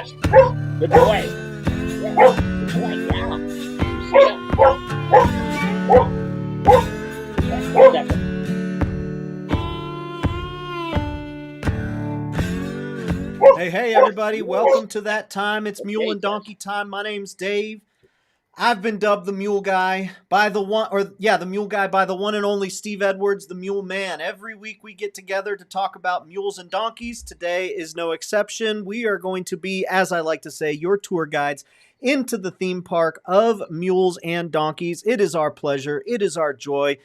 Good boy. Yeah. Good boy. Yeah. You sit up. Yeah. 1 second. Hey, everybody. Welcome to that time. It's Mule Okay, and Donkey time. My name's Dave. I've been dubbed the Mule Guy by the Mule Guy by the one and only Steve Edwards, the Mule Man. Every week we get together to talk about mules and donkeys. Today is no exception. We are going to be, as I like to say, your tour guides into the theme park of mules and donkeys. It is our pleasure. It is our joy.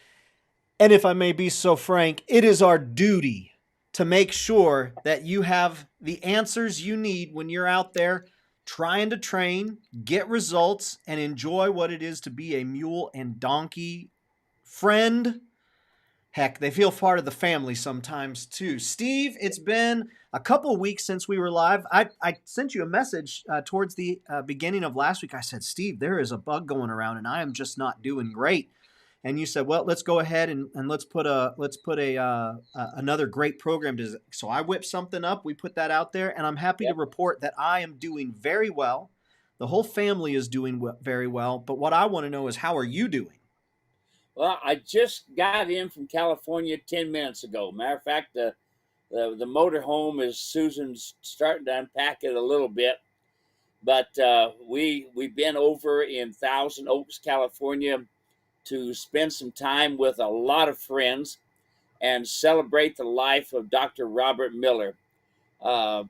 And if I may be so frank, it is our duty to make sure that you have the answers you need when you're out there trying to train, get results, and enjoy what it is to be a mule and donkey friend. Heck, they feel part of the family sometimes too. Steve, it's been a couple weeks since we were live. I sent you a message towards the beginning of last week. I said, Steve, there is a bug going around and I am just not doing great. And you said, well, let's go ahead and let's put another great program to. So I whipped something up. We put that out there, and I'm happy to Yep. report that I am doing very well. The whole family is doing very well. But what I want to know is, how are you doing? Well, I just got in from California 10 minutes ago. Matter of fact, the motor home is Susan's starting to unpack it a little bit. But we've been over in Thousand Oaks, California, to spend some time with a lot of friends and celebrate the life of Dr. Robert Miller. Uh,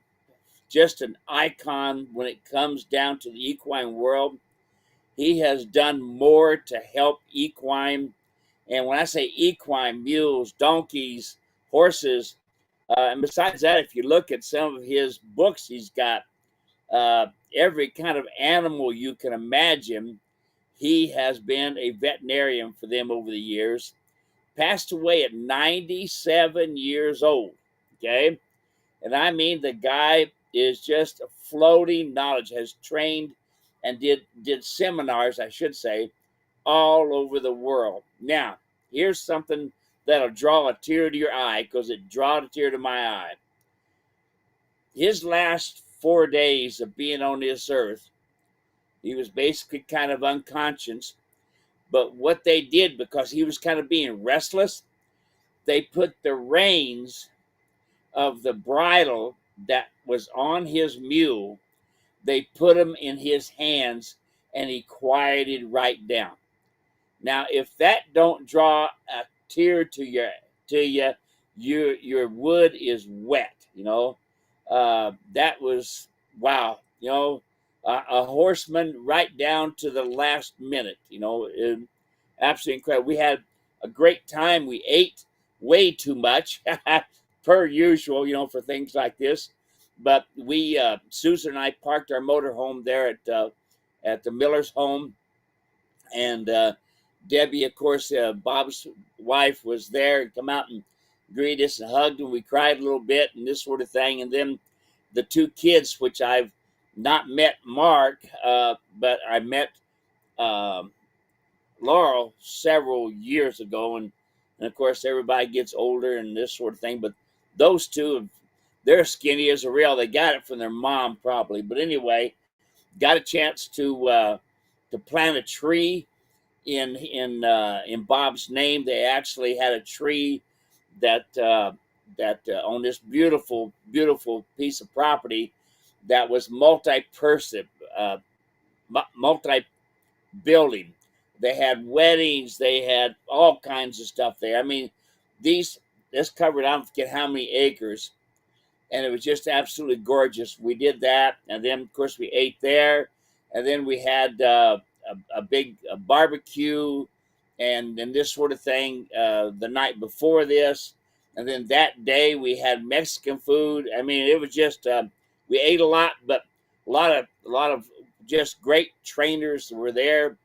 just an icon when it comes down to the equine world. He has done more to help equine, and when I say equine, mules, donkeys, horses, and besides that, if you look at some of his books, he's got every kind of animal you can imagine. He has been a veterinarian for them over the years. Passed away at 97 years old. Okay. And I mean, the guy is just a floating knowledge, has trained and did seminars, I should say, all over the world. Now, here's something that'll draw a tear to your eye because it drawed a tear to my eye. His last 4 days of being on this earth, he was basically kind of unconscious. But what they did, because he was kind of being restless, they put the reins of the bridle that was on his mule, they put them in his hands and he quieted right down. Now, if that don't draw a tear to you, your wood is wet. That was wow. A horseman right down to the last minute. Absolutely incredible. We had a great time. We ate way too much, per usual. For things like this. But Susan and I parked our motorhome there at the Miller's home, and Debbie, of course, Bob's wife, was there and come out and greet us and hugged, and we cried a little bit and this sort of thing. And then the two kids, which I've not met Mark, but I met uh, Laurel several years ago, and of course everybody gets older and this sort of thing. But those two, they're skinny as a rail. They got it from their mom probably, but anyway, got a chance to plant a tree in Bob's name. They actually had a tree that on this beautiful piece of property that was uh, multi building. They had weddings. They had all kinds of stuff there. I mean, these this covered, I don't forget how many acres, and it was just absolutely gorgeous. We did that, and then of course we ate there, and then we had a big barbecue, and this sort of thing the night before this, and then that day we had Mexican food. I mean, it was just we ate a lot, but a lot of just great trainers were there.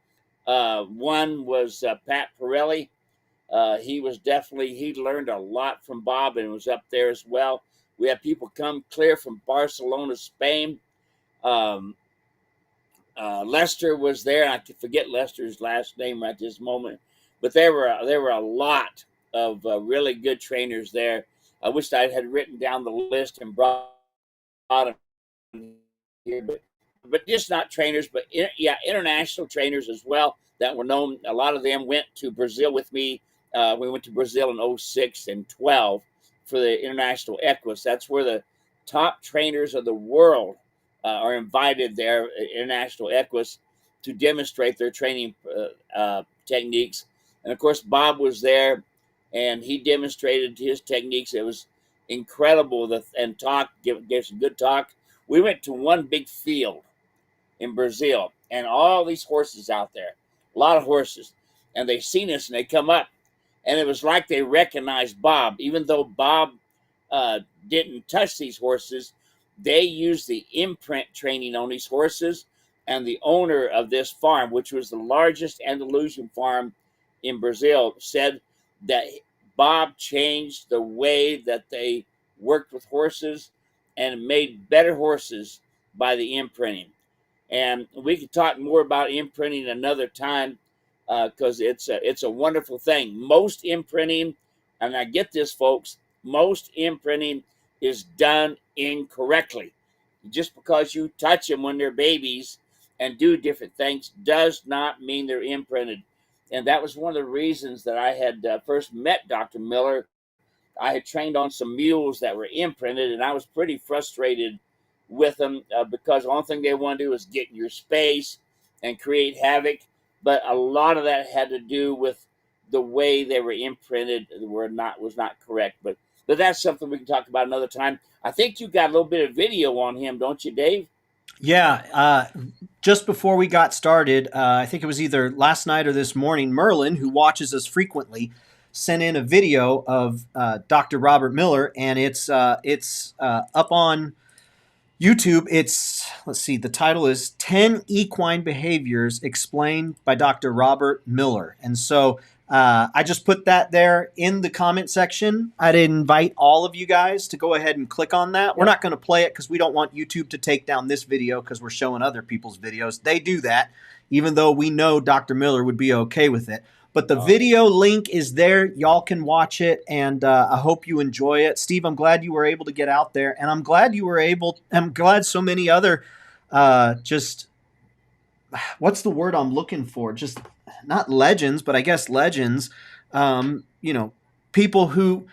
One was Pat Pirelli. He learned a lot from Bob and was up there as well. We had people come clear from Barcelona, Spain. Um, Lester was there, and I can forget Lester's last name right this moment. But there were a lot of really good trainers there. I wish I had written down the list and brought them here, but just not trainers, but international trainers as well that were known. A lot of them went to Brazil with me. We went to Brazil in 06 and 12 for the International Equus. That's where the top trainers of the world are invited there, International Equus, to demonstrate their training techniques. And of course, Bob was there, and he demonstrated his techniques. It was incredible, and gave some good talk. We went to one big field in Brazil, and all these horses out there, a lot of horses, and they seen us, and they come up, and it was like they recognized Bob, even though Bob didn't touch these horses. They used the imprint training on these horses, and the owner of this farm, which was the largest Andalusian farm in Brazil, said that Bob changed the way that they worked with horses and made better horses by the imprinting. And we could talk more about imprinting another time, because it's a wonderful thing. Most imprinting, and I get this, folks, most imprinting is done incorrectly. Just because you touch them when they're babies and do different things does not mean they're imprinted. And that was one of the reasons that I had first met Dr. Miller. I had trained on some mules that were imprinted, and I was pretty frustrated with them because the only thing they want to do is get in your space and create havoc. But a lot of that had to do with the way they were imprinted was not correct. But that's something we can talk about another time. I think you got a little bit of video on him, don't you, Dave? Yeah, just before we got started, I think it was either last night or this morning, Merlin, who watches us frequently, sent in a video of Dr. Robert Miller, and it's up on YouTube. Let's see, the title is 10 Equine Behaviors Explained by Dr. Robert Miller. And so I just put that there in the comment section. I'd invite all of you guys to go ahead and click on that. We're not going to play it because we don't want YouTube to take down this video because we're showing other people's videos. They do that, even though we know Dr. Miller would be okay with it. But the video link is there. Y'all can watch it, and I hope you enjoy it. Steve, I'm glad you were able to get out there, and I'm glad so many other what's the word I'm looking for? Just not legends, but I guess legends. People who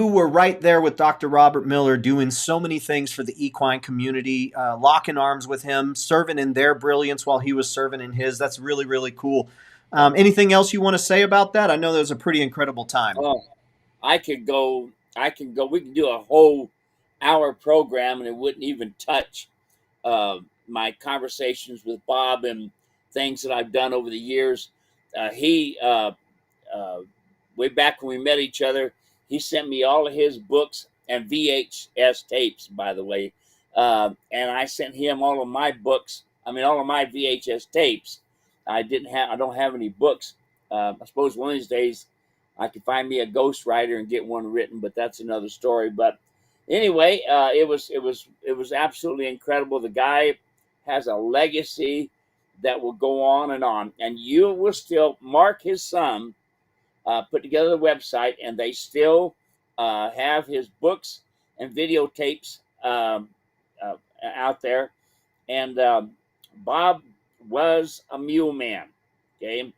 were right there with Dr. Robert Miller doing so many things for the equine community, locking arms with him, serving in their brilliance while he was serving in his. That's really, really cool. Anything else you want to say about that? I know that was a pretty incredible time. Oh, I could go. We could do a whole hour program, and it wouldn't even touch my conversations with Bob and things that I've done over the years. He way back when we met each other, he sent me all of his books and VHS tapes, by the way, and I sent him all of my books. I mean, all of my VHS tapes. I don't have any books. I suppose one of these days I could find me a ghostwriter and get one written, but that's another story. But anyway, it was absolutely incredible. The guy has a legacy that will go on, and you will still. Mark, his son, put together the website, and they still have his books and videotapes out there. And Bob was a mule man. Okay,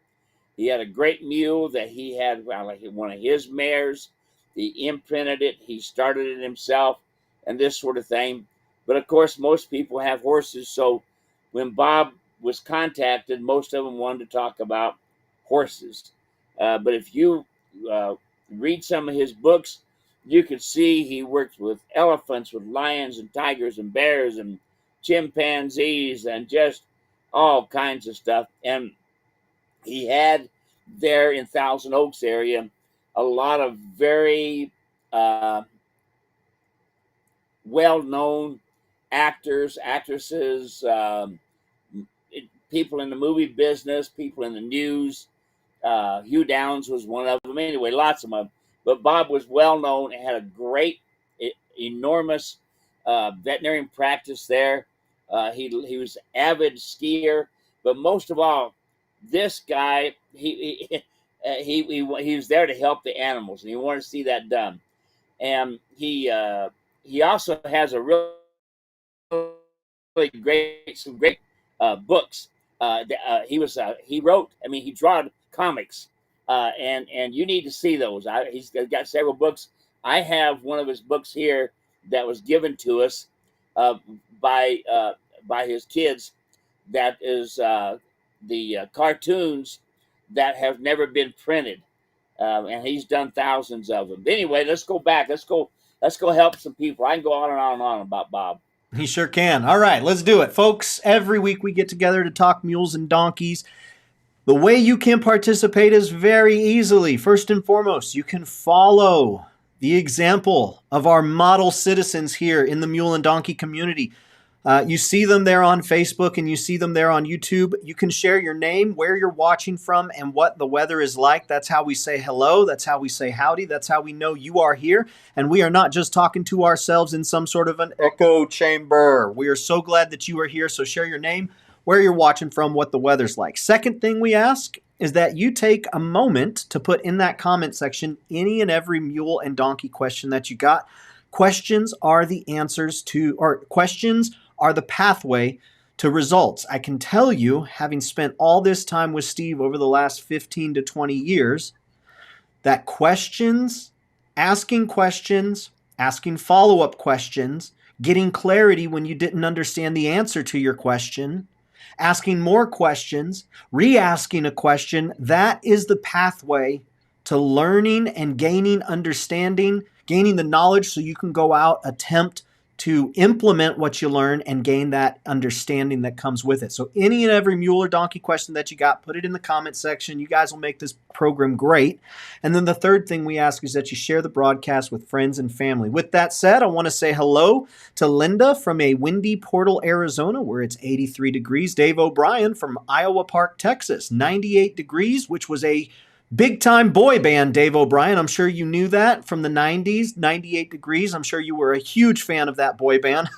he had a great mule that he had, like one of his mares. He imprinted it. He started it himself, and this sort of thing. But of course, most people have horses. So when Bob was contacted, most of them wanted to talk about horses. But if you read some of his books, you can see he worked with elephants, with lions and tigers and bears and chimpanzees and just all kinds of stuff. And he had there in Thousand Oaks area a lot of very well-known actors, actresses, people in the movie business, people in the news. Hugh Downs was one of them. Anyway, lots of them. But Bob was well-known and had a great, enormous veterinarian practice there. He was an avid skier, but most of all, this guy he was there to help the animals, and he wanted to see that done. And he also has a real great, some great books. He wrote. I mean, he draw comics, and you need to see those. He's got several books. I have one of his books here that was given to us uh, by by his kids. That is the cartoons that have never been printed, and he's done thousands of them. Anyway, let's go back. Let's go. Let's go help some people. I can go on and on and on about Bob. He sure can. All right, let's do it. Folks, every week we get together to talk mules and donkeys. The way you can participate is very easily. First and foremost, you can follow the example of our model citizens here in the mule and donkey community. You see them there on Facebook and you see them there on YouTube. You can share your name, where you're watching from, and what the weather is like. That's how we say hello. That's how we say howdy. That's how we know you are here. And we are not just talking to ourselves in some sort of an echo chamber. We are so glad that you are here. So share your name, where you're watching from, what the weather's like. Second thing we ask is that you take a moment to put in that comment section any and every mule and donkey question that you got. Questions are the answers to, or questions are the pathway to results. I can tell you, having spent all this time with Steve over the last 15 to 20 years, that questions, asking follow-up questions, getting clarity when you didn't understand the answer to your question, asking more questions, re-asking a question, that is the pathway to learning and gaining understanding, gaining the knowledge so you can go out, attempt to implement what you learn and gain that understanding that comes with it. So any and every mule or donkey question that you got, put it in the comment section. You guys will make this program great. And then the third thing we ask is that you share the broadcast with friends and family. With that said, I want to say hello to Linda from a windy Portal, Arizona, where it's 83 degrees. Dave O'Brien from Iowa Park, Texas, 98 degrees, which was a big-time boy band, Dave O'Brien. I'm sure you knew that from the 90s, 98 degrees. I'm sure you were a huge fan of that boy band.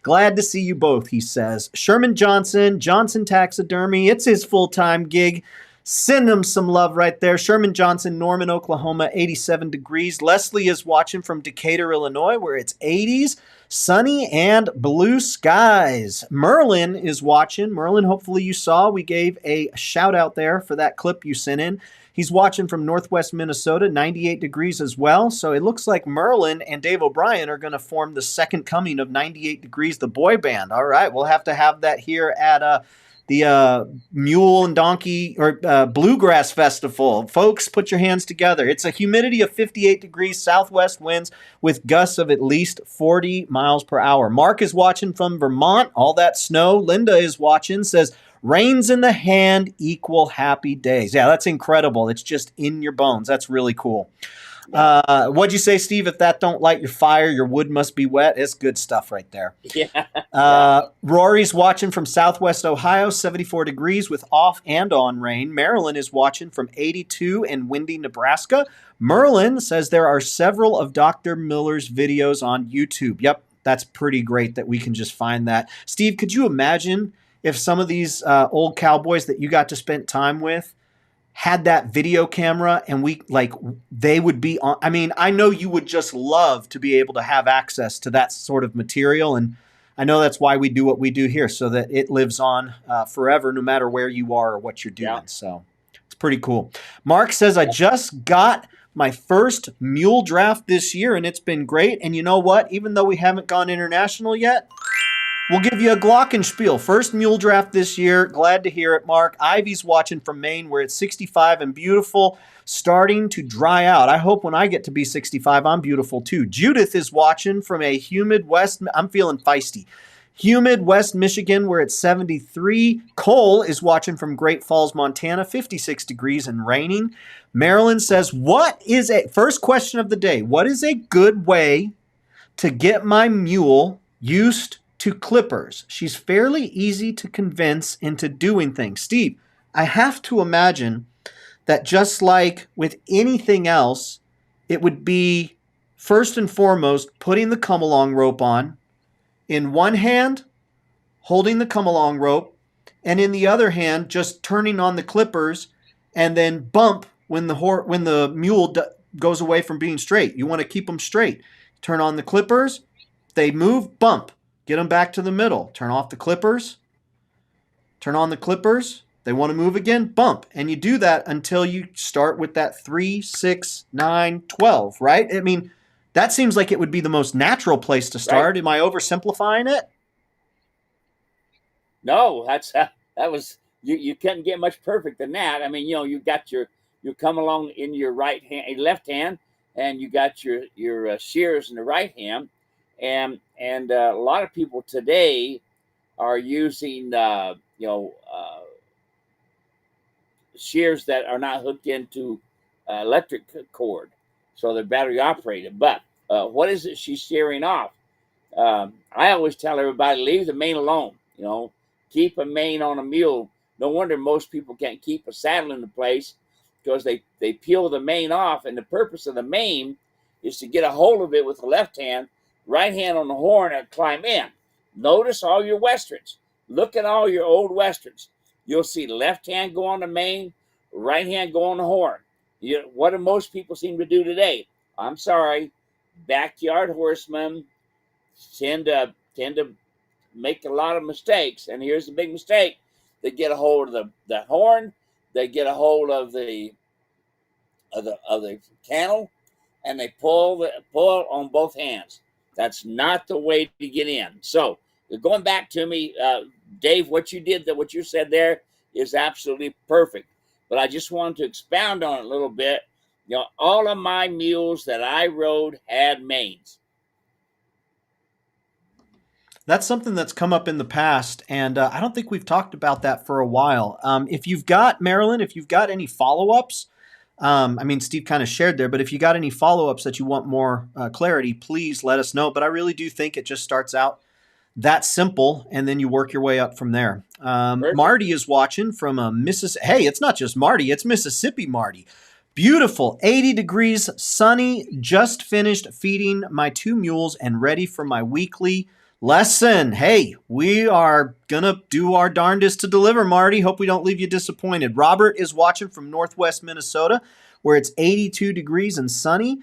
Glad to see you both, he says. Sherman Johnson, Johnson Taxidermy. It's his full-time gig. Send him some love right there. Sherman Johnson, Norman, Oklahoma, 87 degrees. Leslie is watching from Decatur, Illinois, where it's 80s. Sunny and blue skies. Merlin is watching. Merlin, hopefully you saw. We gave a shout out there for that clip you sent in. He's watching from northwest Minnesota, 98 degrees as well. So it looks like Merlin and Dave O'Brien are going to form the second coming of 98 Degrees, the boy band. All right, we'll have to have that here at the Mule and Donkey or Bluegrass Festival. Folks, put your hands together. It's a humidity of 58 degrees, southwest winds with gusts of at least 40 miles per hour. Mark is watching from Vermont, all that snow. Linda is watching, says, rains in the hand equal happy days. Yeah, that's incredible. It's just in your bones. That's really cool. What'd you say, Steve? If that don't light your fire, your wood must be wet. It's good stuff right there. Yeah. Rory's watching from southwest Ohio, 74 degrees with off and on rain. Marilyn is watching from 82 in windy Nebraska. Merlin says there are several of Dr. Miller's videos on YouTube. Yep, that's pretty great that we can just find that. Steve, could you imagine if some of these old cowboys that you got to spend time with had that video camera and they would be on? I mean, I know you would just love to be able to have access to that sort of material. And I know that's why we do what we do here, so that it lives on forever, no matter where you are or what you're doing. Yeah. So it's pretty cool. Mark says, I just got my first mule draft this year and it's been great. And you know what? Even though we haven't gone international yet, we'll give you a glockenspiel. First mule draft this year. Glad to hear it, Mark. Ivy's watching from Maine where it's 65 and beautiful, starting to dry out. I hope when I get to be 65, I'm beautiful too. Judith is watching from a humid west. I'm feeling feisty. Humid West Michigan where it's 73. Cole is watching from Great Falls, Montana, 56 degrees and raining. Marilyn says, first question of the day, what is a good way to get my mule used to clippers? She's fairly easy to convince into doing things. Steve, I have to imagine that just like with anything else, it would be first and foremost putting the come-along rope on, in one hand, holding the come-along rope, and in the other hand, just turning on the clippers and then bump when the mule goes away from being straight. You want to keep them straight. Turn on the clippers, they move, bump. get them back to the middle. Turn off the clippers. Turn on the clippers. They want to move again, bump. And you do that until you start with that 3, 6, 9, 12, right? I mean, that seems like it would be the most natural place to start. Right? Am I oversimplifying it? No, that was you. Couldn't get much perfect than that. I mean, you got you come along in your left hand, and you got your shears in the right hand, and a lot of people today are using shears that are not hooked into electric cord, so they're battery operated. But what is it she's shearing off? I always tell everybody, leave the mane alone. Keep a mane on a mule. No wonder most people can't keep a saddle into place, because they peel the mane off, and the purpose of the mane is to get a hold of it with the left hand, right hand on the horn, and climb in. Notice all your westerns. Look at all your old westerns. You'll see left hand go on the mane, right hand go on the horn. What do most people seem to do today? I'm sorry, backyard horsemen tend to make a lot of mistakes, and here's the big mistake: they get a hold of the horn, they get a hold of the cantle, and they pull on both hands. That's not the way to get in. So going back to me, Dave, what you said there is absolutely perfect. But I just wanted to expound on it a little bit. All of my mules that I rode had manes. That's something that's come up in the past, and I don't think we've talked about that for a while. If you've got, Marilyn, if you've got any follow-ups, I mean, Steve kind of shared there, but if you got any follow-ups that you want more clarity, please let us know. But I really do think it just starts out that simple, and then you work your way up from there. Marty is watching from Mississippi. Hey, it's not just Marty, it's Mississippi Marty. Beautiful, 80 degrees, sunny, just finished feeding my 2 mules and ready for my weekly lesson. Hey, we are going to do our darndest to deliver, Marty. Hope we don't leave you disappointed. Robert is watching from Northwest Minnesota, where it's 82 degrees and sunny.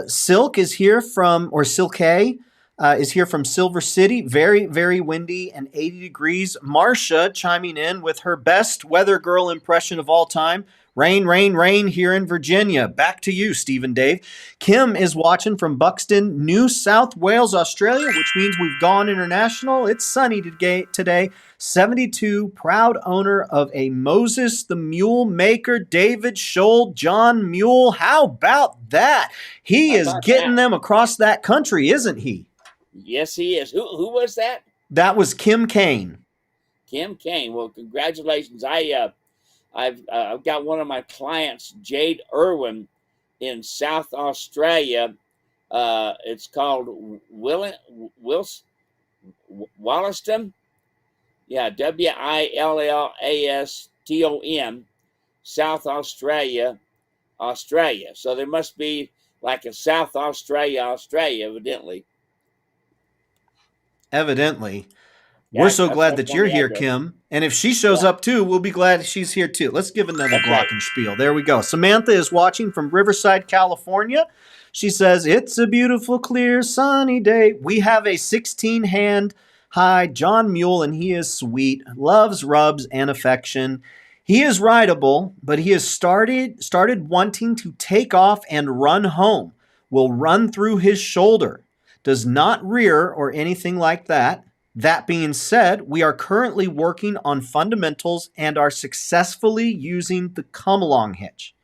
Silk is here from, or Silke is here from Silver City. Very, very windy and 80 degrees. Marcia chiming in with her best weather girl impression of all time. Rain, rain, rain here in Virginia. Back to you, Steve and Dave. Kim is watching from Buxton, New South Wales, Australia, which means we've gone international. It's sunny today. 72, proud owner of a Moses the Mule maker, David Scholl, John Mule. How about that? He is getting them across that country, isn't he? Yes, he is. Who was that? That was Kim Kane. Kim Kane. Well, congratulations. I've got one of my clients, Jade Irwin, in South Australia. It's called Wollaston. Yeah, Willaston, South Australia. So there must be like a South Australia, evidently. We're so glad that you're here, Kim. And if she shows up too, we'll be glad she's here too. Let's give another glockenspiel. There we go. Samantha is watching from Riverside, California. She says, it's a beautiful, clear, sunny day. We have a 16-hand high John Mule, and he is sweet, loves rubs and affection. He is rideable, but he has started wanting to take off and run home. Will run through his shoulder. Does not rear or anything like that. That being said, we are currently working on fundamentals and are successfully using the come-along hitch.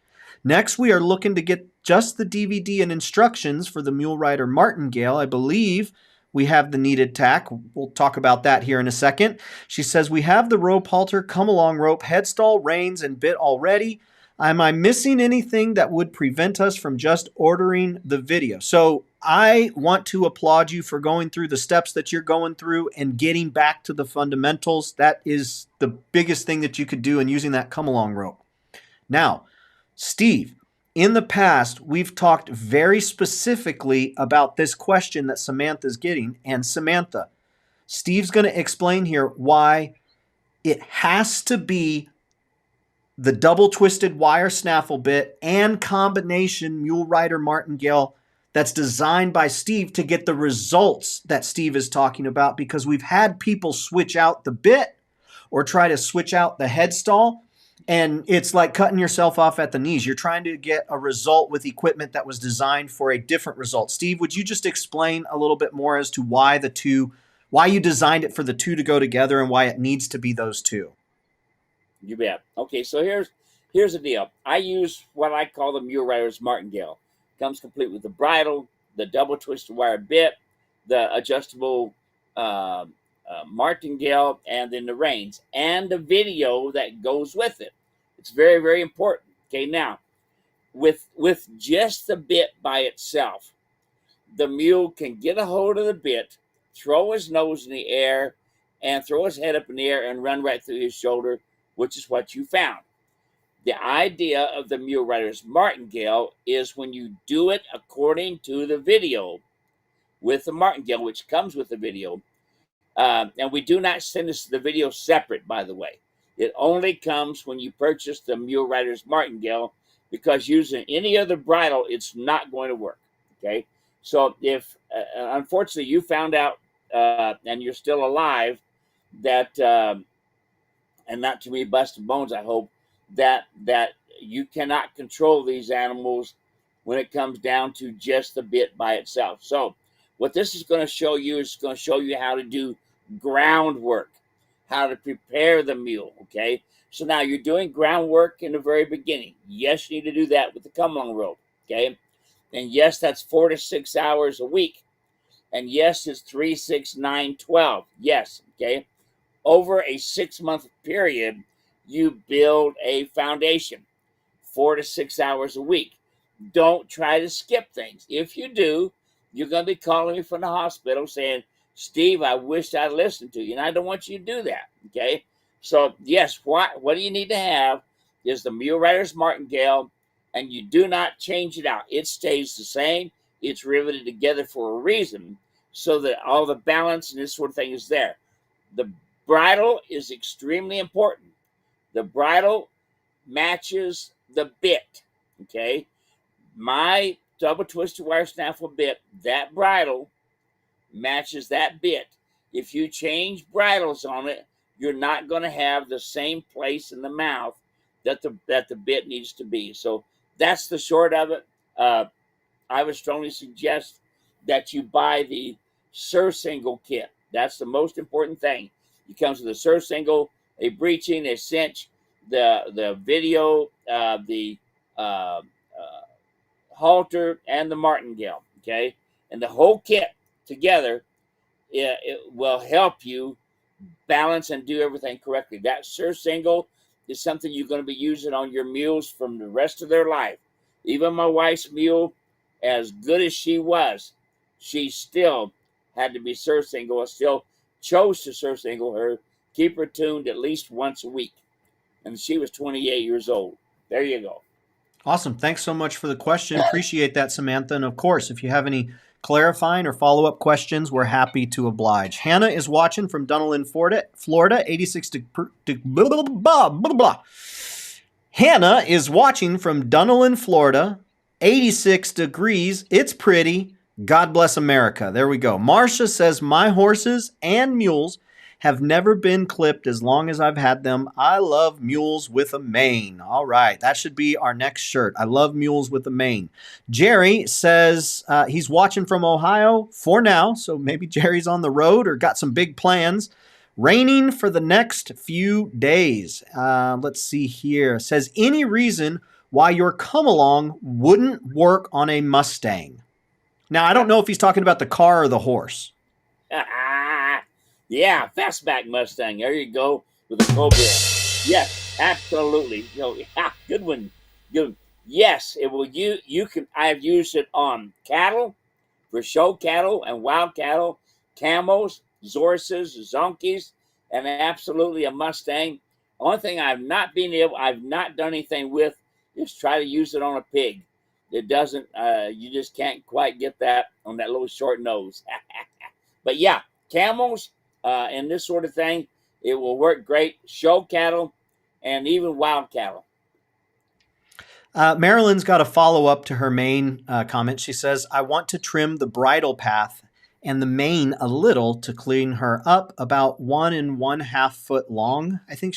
Next, we are looking to get just the DVD and instructions for the Mule Rider Martingale. I believe we have the needed tack. We'll talk about that here in a second. She says, we have the rope halter, come-along rope, headstall, reins, and bit already. Am I missing anything that would prevent us from just ordering the video? So I want to applaud you for going through the steps that you're going through and getting back to the fundamentals. That is the biggest thing that you could do in using that come-along rope. Now, Steve, in the past, we've talked very specifically about this question that Samantha's getting. And Samantha, Steve's going to explain here why it has to be the double twisted wire snaffle bit and combination Mule Rider Martingale that's designed by Steve to get the results that Steve is talking about, because we've had people switch out the bit or try to switch out the head stall, and it's like cutting yourself off at the knees. You're trying to get a result with equipment that was designed for a different result. Steve, would you just explain a little bit more as to why you designed it for the two to go together and why it needs to be those two? You bet. Okay, so here's the deal. I use what I call the Mule Riders Martingale. Comes complete with the bridle, the double twisted wire bit, the adjustable Martingale, and then the reins, and the video that goes with it. It's very, very important. Okay, now with just the bit by itself, the mule can get a hold of the bit, throw his nose in the air, and throw his head up in the air and run right through his shoulder, which is what you found. The idea of the Mule Riders Martingale is when you do it according to the video with the Martingale, which comes with the video. And we do not send this the video separate, by the way. It only comes when you purchase the Mule Riders Martingale, because using any other bridle, it's not going to work. Okay. So if unfortunately you found out and you're still alive that and not too many busted bones, I hope, that you cannot control these animals when it comes down to just the bit by itself. So what this is going to show you is going to show you how to do groundwork, how to prepare the mule. Okay, so now you're doing groundwork in the very beginning. Yes, you need to do that with the come along rope. Okay, and yes, that's 4 to 6 hours a week, and yes, it's 3, 6, 9, 12. Yes. Okay, over a 6-month period, you build a foundation, 4 to 6 hours a week. Don't try to skip things. If you do, you're going to be calling me from the hospital saying, Steve, I wish I listened to you. And I don't want you to do that. Okay. So, yes, what do you need to have is the Mule Riders Martingale, and you do not change it out. It stays the same. It's riveted together for a reason, so that all the balance and this sort of thing is there. The bridle is extremely important. The bridle matches the bit. Okay. My double twisted wire snaffle bit, that bridle matches that bit. If you change bridles on it, you're not going to have the same place in the mouth that the bit needs to be. So that's the short of it. I would strongly suggest that you buy the surcingle kit. That's the most important thing. It comes with a surcingle, a breeching, a cinch, the video, the halter, and the martingale. Okay, and the whole kit together, it will help you balance and do everything correctly. That surcingle is something you're going to be using on your mules from the rest of their life. Even my wife's mule, as good as she was, she still had to be surcingle. I still chose to surcingle her, keep her tuned at least once a week. And she was 28 years old. There you go. Awesome. Thanks so much for the question. Appreciate that, Samantha. And of course, if you have any clarifying or follow-up questions, we're happy to oblige. Hannah is watching from Dunedin, Florida, 86 blah, blah, blah, blah, blah. Hannah is watching from Dunedin, Florida, 86 degrees. It's pretty. God bless America. There we go. Marcia says, my horses and mules have never been clipped as long as I've had them. I love mules with a mane. All right, that should be our next shirt. I love mules with a mane. Jerry says he's watching from Ohio for now, so maybe Jerry's on the road or got some big plans. Raining for the next few days. Let's see here. Says, any reason why your come along wouldn't work on a Mustang? Now, I don't know if he's talking about the car or the horse. Yeah, fastback Mustang. There you go with the Cobra. Yes, absolutely. Good one. Good. Yes, it will. You can. I've used it on cattle, for show cattle and wild cattle, camels, Zorses, Zonkies, and absolutely a Mustang. Only thing I've not done anything with is try to use it on a pig. It doesn't. You just can't quite get that on that little short nose. But yeah, camels. And this sort of thing, it will work great. Show cattle and even wild cattle. Marilyn's got a follow-up to her main comment. She says, I want to trim the bridle path and the mane a little to clean her up, about 1.5 foot long. I think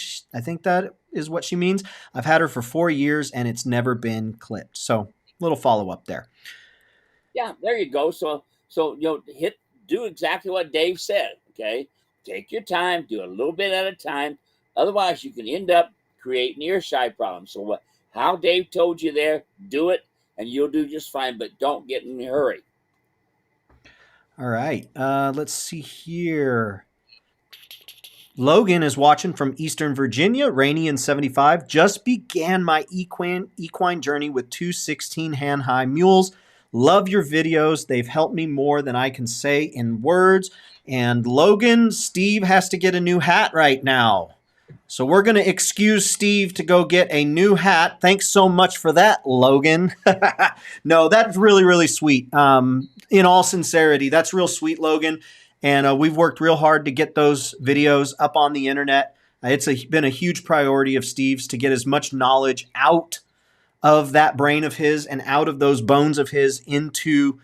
that is what she means. I've had her for 4 years and it's never been clipped. So little follow-up there. Yeah, there you go. So do exactly what Dave said. Okay, take your time, do a little bit at a time. Otherwise, you can end up creating ear shy problems. So how Dave told you there, do it, and you'll do just fine. But don't get in a hurry. All right. Let's see here. Logan is watching from Eastern Virginia, rainy and 75. Just began my equine journey with two 16-hand high mules. Love your videos. They've helped me more than I can say in words. And Logan, Steve has to get a new hat right now. So we're going to excuse Steve to go get a new hat. Thanks so much for that, Logan. No, that's really, really sweet. In all sincerity, that's real sweet, Logan. And we've worked real hard to get those videos up on the internet. It's been a huge priority of Steve's to get as much knowledge out of that brain of his and out of those bones of his into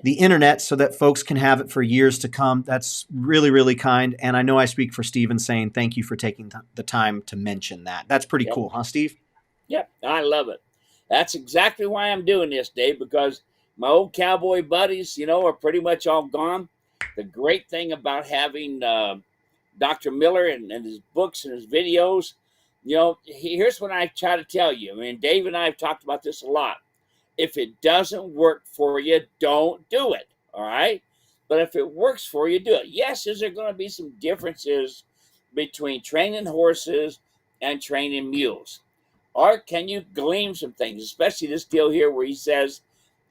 the internet so that folks can have it for years to come. That's really, really kind. And I know I speak for Steve in saying thank you for taking the time to mention that. That's pretty cool, huh, Steve? Yep, I love it. That's exactly why I'm doing this, Dave, because my old cowboy buddies, are pretty much all gone. The great thing about having Dr. Miller and his books and his videos, here's what I try to tell you. I mean, Dave and I have talked about this a lot. If it doesn't work for you, don't do it, all right? But if it works for you, do it. Yes, is there going to be some differences between training horses and training mules? Or can you glean some things, especially this deal here where he says,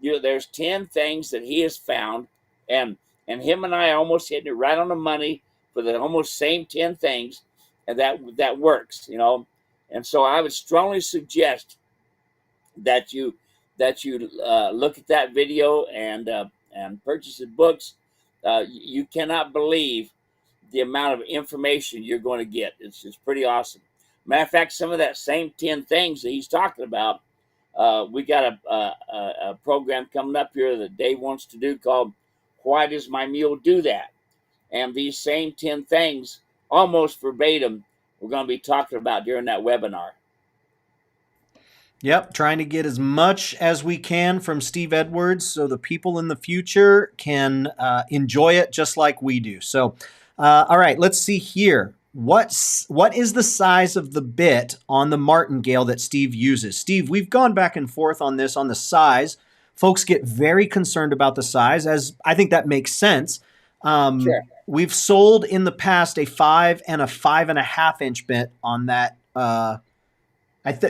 there's 10 things that he has found, and him and I almost hitting it right on the money for the almost same 10 things, and that works, And so I would strongly suggest that you look at that video and purchase the books. You cannot believe the amount of information you're going to get. It's pretty awesome. Matter of fact, some of that same 10 things that he's talking about, we got a program coming up here that Dave wants to do called Why Does My Mule Do That? And these same 10 things, almost verbatim, we're going to be talking about during that webinar. Yep, trying to get as much as we can from Steve Edwards so the people in the future can enjoy it just like we do. So, all right, let's see here. What is the size of the bit on the Martingale that Steve uses? Steve, we've gone back and forth on this, on the size. Folks get very concerned about the size, as I think that makes sense. Sure. We've sold in the past a 5 and a 5.5 inch bit on that.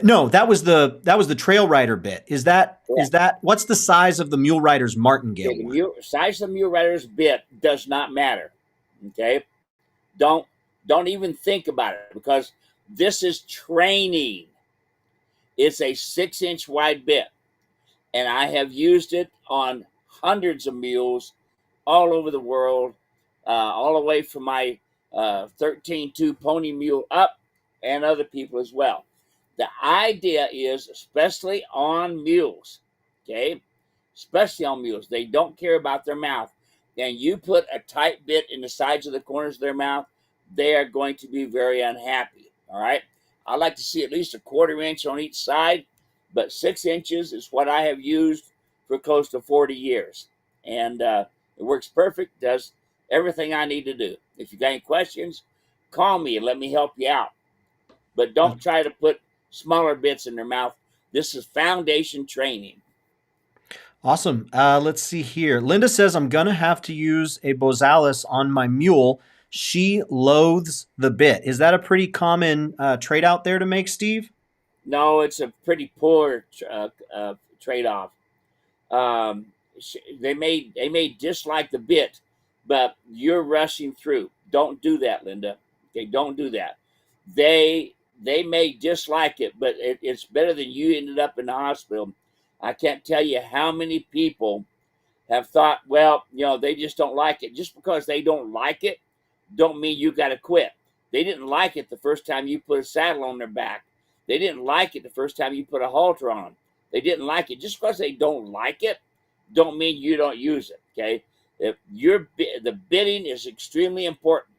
No, that was the Trail Rider bit. Is that what's the size of the Mule Rider's Martingale? Okay, the size of the Mule Rider's bit does not matter. Okay, don't even think about it, because this is training. It's a 6-inch wide bit, and I have used it on hundreds of mules all over the world, all the way from my 13-2 pony mule up, and other people as well. The idea is, especially on mules, okay, especially on mules, they don't care about their mouth. And you put a tight bit in the sides of the corners of their mouth, they are going to be very unhappy, all right? I like to see at least a 1/4 inch on each side, but 6 inches is what I have used for close to 40 years. And it works perfect, does everything I need to do. If you got any questions, call me and let me help you out. But don't try to put smaller bits in their mouth. This is foundation training. Awesome. Let's see here. Linda says, I'm going to have to use a Bozalis on my mule. She loathes the bit. Is that a pretty common trade out there to make, Steve? No, it's a pretty poor trade-off. They may dislike the bit, but you're rushing through. Don't do that, Linda. Okay, don't do that. They may dislike it, but it's better than you ended up in the hospital. I can't tell you how many people have thought, well, they just don't like it. Just because they don't like it, don't mean you got to quit. They didn't like it the first time you put a saddle on their back. They didn't like it the first time you put a halter on them. They didn't like it. Just because they don't like it, don't mean you don't use it. Okay, if the bitting is extremely important.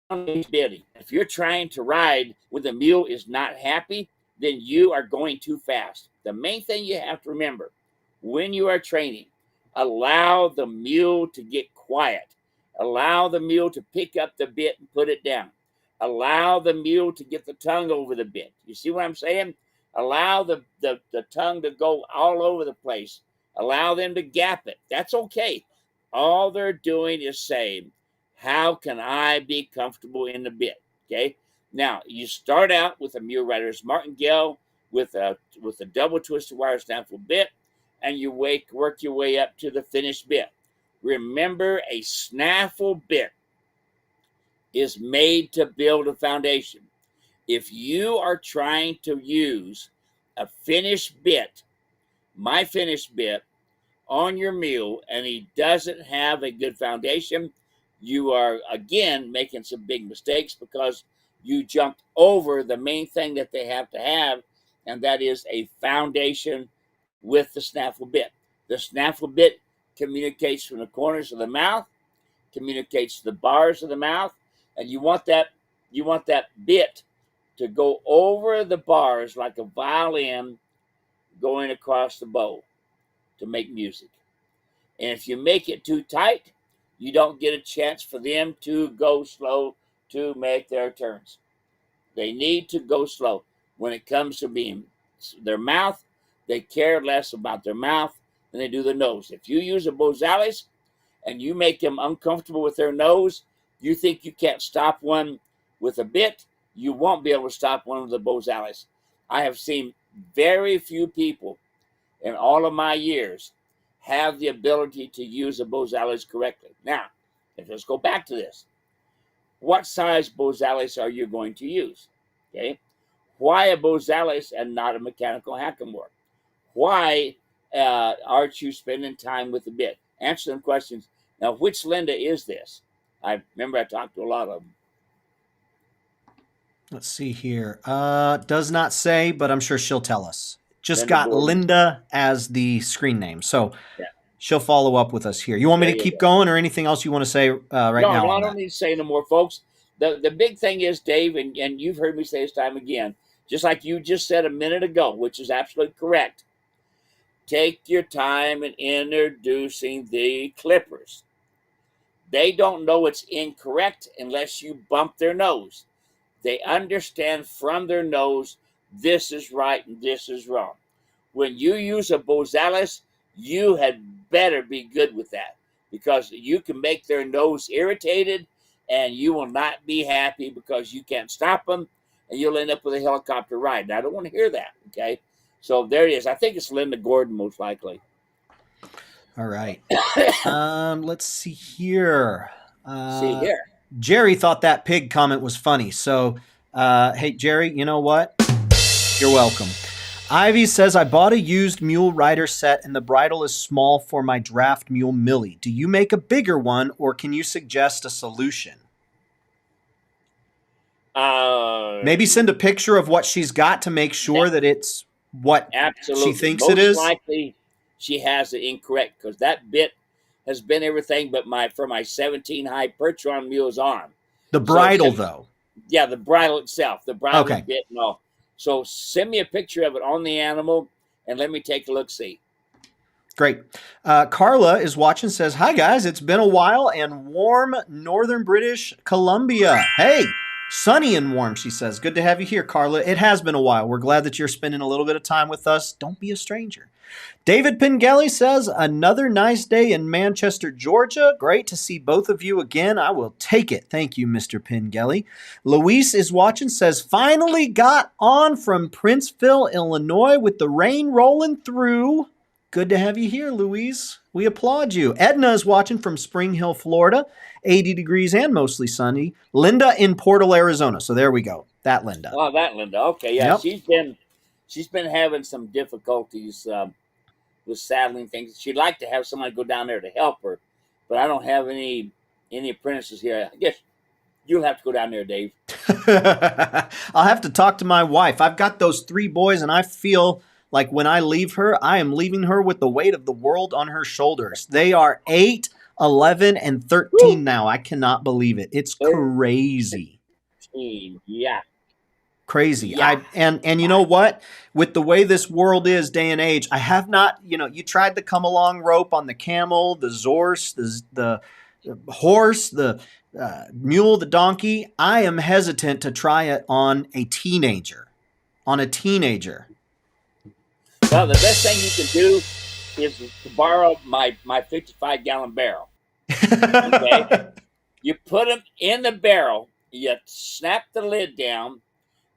Bitting. If you're trying to ride when the mule is not happy, then you are going too fast. The main thing you have to remember when you are training, allow the mule to get quiet. Allow the mule to pick up the bit and put it down. Allow the mule to get the tongue over the bit. You see what I'm saying? Allow the tongue to go all over the place. Allow them to gap it. That's okay. All they're doing is saying, how can I be comfortable in the bit? Okay. Now you start out with a mule rider's martingale with a double twisted wire snaffle bit, and you work your way up to the finished bit. Remember, a snaffle bit is made to build a foundation. If you are trying to use a finished bit, my finished bit, on your mule, and he doesn't have a good foundation, you are again making some big mistakes because you jumped over the main thing that they have to have, and that is a foundation with the snaffle bit. The snaffle bit communicates from the corners of the mouth, communicates to the bars of the mouth, and you want that bit to go over the bars like a violin going across the bow to make music. And if you make it too tight, you don't get a chance for them to go slow to make their turns. They need to go slow. When it comes to being their mouth, they care less about their mouth than they do the nose. If you use a Bozalis and you make them uncomfortable with their nose, you think you can't stop one with a bit, you won't be able to stop one with the Bozalis. I have seen very few people in all of my years have the ability to use a Bozalis correctly. Now, let's go back to this. What size Bozalis are you going to use? Okay. Why a Bozalis and not a mechanical hackamore? Why aren't you spending time with the bit? Answer them questions. Now, which Linda is this? I remember I talked to a lot of them. Let's see here. Does not say, but I'm sure she'll tell us. Just Linda got Gordon. Linda as the screen name. So Yeah. she'll follow up with us here. You want me to keep going or anything else you want to say right now? No, I don't need to say no more, folks. The big thing is, Dave, and you've heard me say this time again, just like you just said a minute ago, which is absolutely correct. Take your time in introducing the clippers. They don't know it's incorrect unless you bump their nose. They understand from their nose, this is right and this is wrong. When you use a Bozalis, you had better be good with that, because you can make their nose irritated and you will not be happy because you can't stop them, and you'll end up with a helicopter ride. And I don't want to hear that, okay? So there it is. I think it's Linda Gordon, most likely. All right. Let's see here. See here. Jerry thought that pig comment was funny. So, hey, Jerry, you know what? You're welcome. Ivy says, I bought a used mule rider set and the bridle is small for my draft mule Millie. Do you make a bigger one or can you suggest a solution? Maybe send a picture of what she's got to make sure that it's what absolutely she thinks it is. Most likely she has it incorrect, because that bit has been everything but for my 17 high Percheron mule's arm. The bridle, though. Yeah, the bridle itself. The bridle okay. bit and all. So send me a picture of it on the animal and let me take a look-see. Great. Carla is watching, says, hi, guys. It's been a while and warm northern British Columbia. Hey, sunny and warm, she says. Good to have you here, Carla. It has been a while. We're glad that you're spending a little bit of time with us. Don't be a stranger. David Pengelly says, another nice day in Manchester, Georgia. Great to see both of you again. I will take it. Thank you, Mr. Pengelly. Luis is watching, says, finally got on from Princeville, Illinois with the rain rolling through. Good to have you here, Luis. We applaud you. Edna is watching from Spring Hill, Florida. 80 degrees and mostly sunny. Linda in Portal, Arizona. So there we go. That Linda. Oh, that Linda. Okay, yeah. Yep. She's been having some difficulties with saddling things. She'd like to have somebody go down there to help her, but I don't have any apprentices here. I guess You'll have to go down there, Dave. I'll have to talk to my wife. I've got those 3 boys, and I feel like when I leave her, I am leaving her with the weight of the world on her shoulders. They are 8, 11, and 13 Woo! now. I cannot believe it. It's crazy. 13. Yeah. Crazy. Yeah. And you know what? With the way this world is day and age, I have not, you tried the come along rope on the camel, the horse, the horse, the mule, the donkey. I am hesitant to try it on a teenager. On a teenager. Well, the best thing you can do is to borrow my 55-gallon barrel. Okay. You put them in the barrel, you snap the lid down,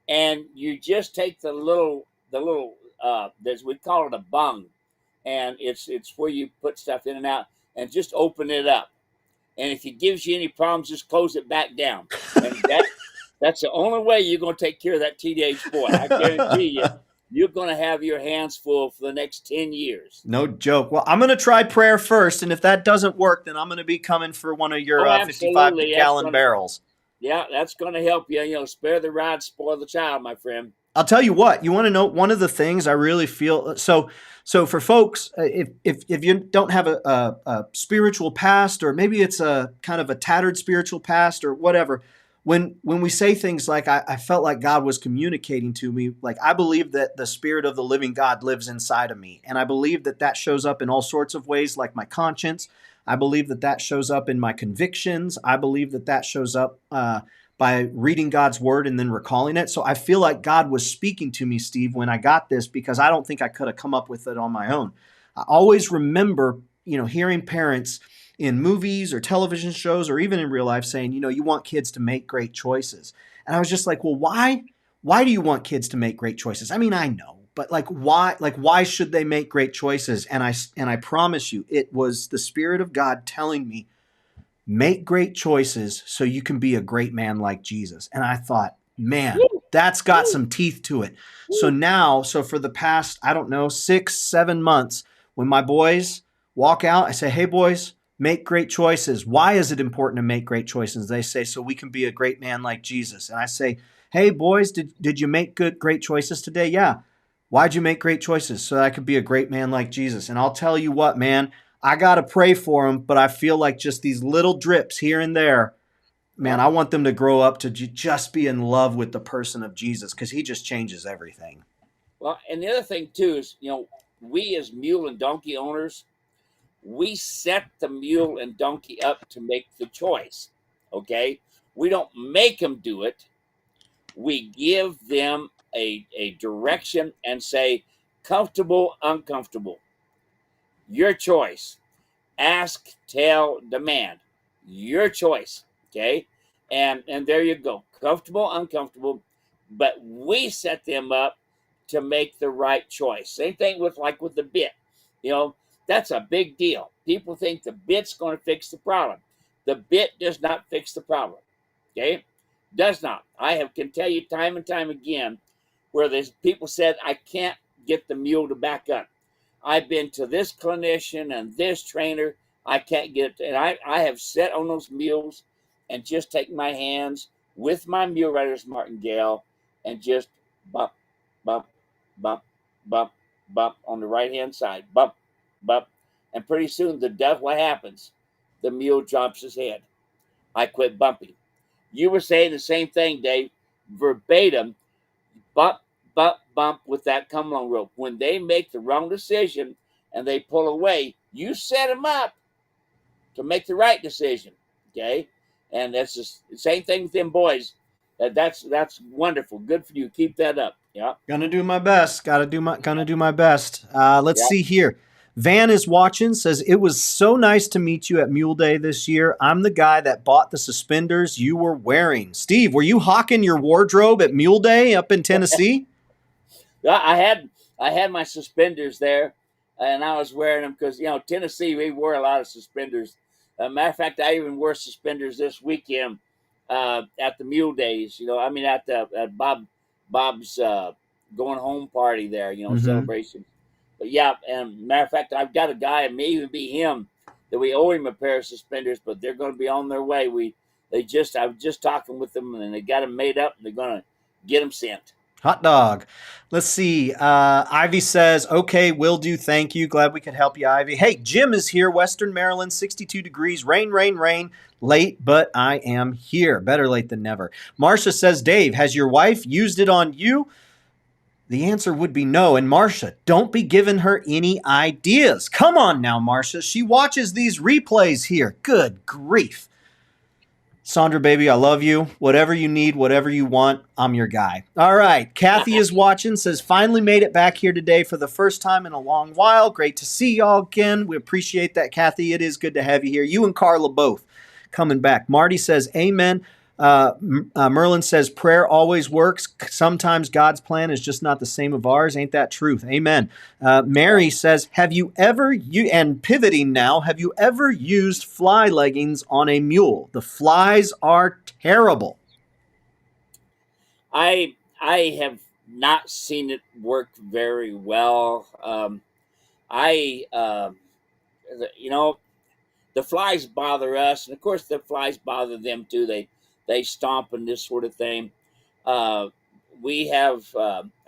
and you just take the little we call it a bung, and it's where you put stuff in and out, and just open it up. And if it gives you any problems, just close it back down. And that's the only way you're going to take care of that teenage boy. I guarantee you're going to have your hands full for the next 10 years. No joke. Well, I'm going to try prayer first, and if that doesn't work, then I'm going to be coming for one of your 55-gallon barrels. Yeah, that's going to help you. Spare the rod, spoil the child, my friend. I'll tell you what. You want to know one of the things I really feel? So for folks, if you don't have a spiritual past, or maybe it's a kind of a tattered spiritual past or whatever, when we say things like I felt like God was communicating to me, like I believe that the Spirit of the living God lives inside of me, and I believe that shows up in all sorts of ways, like my conscience. I believe that shows up in my convictions. I believe that shows up by reading God's word and then recalling it. So I feel like God was speaking to me, Steve, when I got this, because I don't think I could have come up with it on my own. I always remember, hearing parents in movies or television shows or even in real life saying, you want kids to make great choices. And I was just like, well, why? Why do you want kids to make great choices? I mean, I know. But why should they make great choices? And I promise you, it was the Spirit of God telling me, make great choices so you can be a great man like Jesus. And I thought, man, that's got some teeth to it. So for the past, 6, 7 months, when my boys walk out, I say, hey boys, make great choices. Why is it important to make great choices? They say, so we can be a great man like Jesus. And I say, hey boys, did you make great choices today? Yeah. Why'd you make great choices? So that I could be a great man like Jesus. And I'll tell you what, man, I got to pray for them, but I feel like just these little drips here and there, man, I want them to grow up to just be in love with the person of Jesus, because he just changes everything. Well, and the other thing too is, we as mule and donkey owners, we set the mule and donkey up to make the choice. Okay. We don't make them do it. We give them a direction and say, comfortable, uncomfortable, your choice. Ask, tell, demand, your choice. Okay. And there you go. Comfortable, uncomfortable, but we set them up to make the right choice. Same thing with the bit. That's a big deal. People think the bit's going to fix the problem. The bit does not fix the problem. Okay. Does not. I can tell you time and time again where there's people said, I can't get the mule to back up. I've been to this clinician and this trainer. I can't get it. And I have sat on those mules and just take my hands with my mule rider's martingale and just bump, bump, bump, bump, bump on the right-hand side. Bump, bump. And pretty soon what happens? The mule drops his head. I quit bumping. You were saying the same thing, Dave, verbatim. Bump, bump, bump with that come along rope. When they make the wrong decision and they pull away, you set them up to make the right decision. Okay. And that's just the same thing with them boys. That's wonderful. Good for you. Keep that up. Yeah. Gonna do my best. Gonna do my best. Let's see here. Van is watching, says, it was so nice to meet you at Mule Day this year. I'm the guy that bought the suspenders you were wearing. Steve, were you hawking your wardrobe at Mule Day up in Tennessee? I had my suspenders there, and I was wearing them because, Tennessee, we wore a lot of suspenders. Matter of fact, I even wore suspenders this weekend at the Mule Days, at Bob's going home party there, celebration. But yeah, and matter of fact, I've got a guy, it may even be him, that we owe him a pair of suspenders, but they're going to be on their way. I was just talking with them, and they got them made up, and they're gonna get them sent. Hot dog. Let's see. Ivy says, okay, will do. Thank you. Glad we could help you, Ivy. Hey, Jim is here. Western Maryland, 62 degrees. Rain, rain, rain. Late, but I am here. Better late than never. Marcia says, Dave, has your wife used it on you? The answer would be no. And Marcia, don't be giving her any ideas. Come on now, Marcia. She watches these replays here. Good grief. Sandra, baby, I love you. Whatever you need, whatever you want, I'm your guy. All right. Kathy is watching, says, finally made it back here today for the first time in a long while. Great to see y'all again. We appreciate that, Kathy. It is good to have you here. You and Carla both coming back. Marty says, amen. Merlin says, prayer always works. Sometimes God's plan is just not the same of ours. Ain't that truth? Amen. Mary says, have you ever, and pivoting now, have you ever used fly leggings on a mule? The flies are terrible. I have not seen it work very well. The flies bother us, and of course the flies bother them too. They stomp and this sort of thing. We have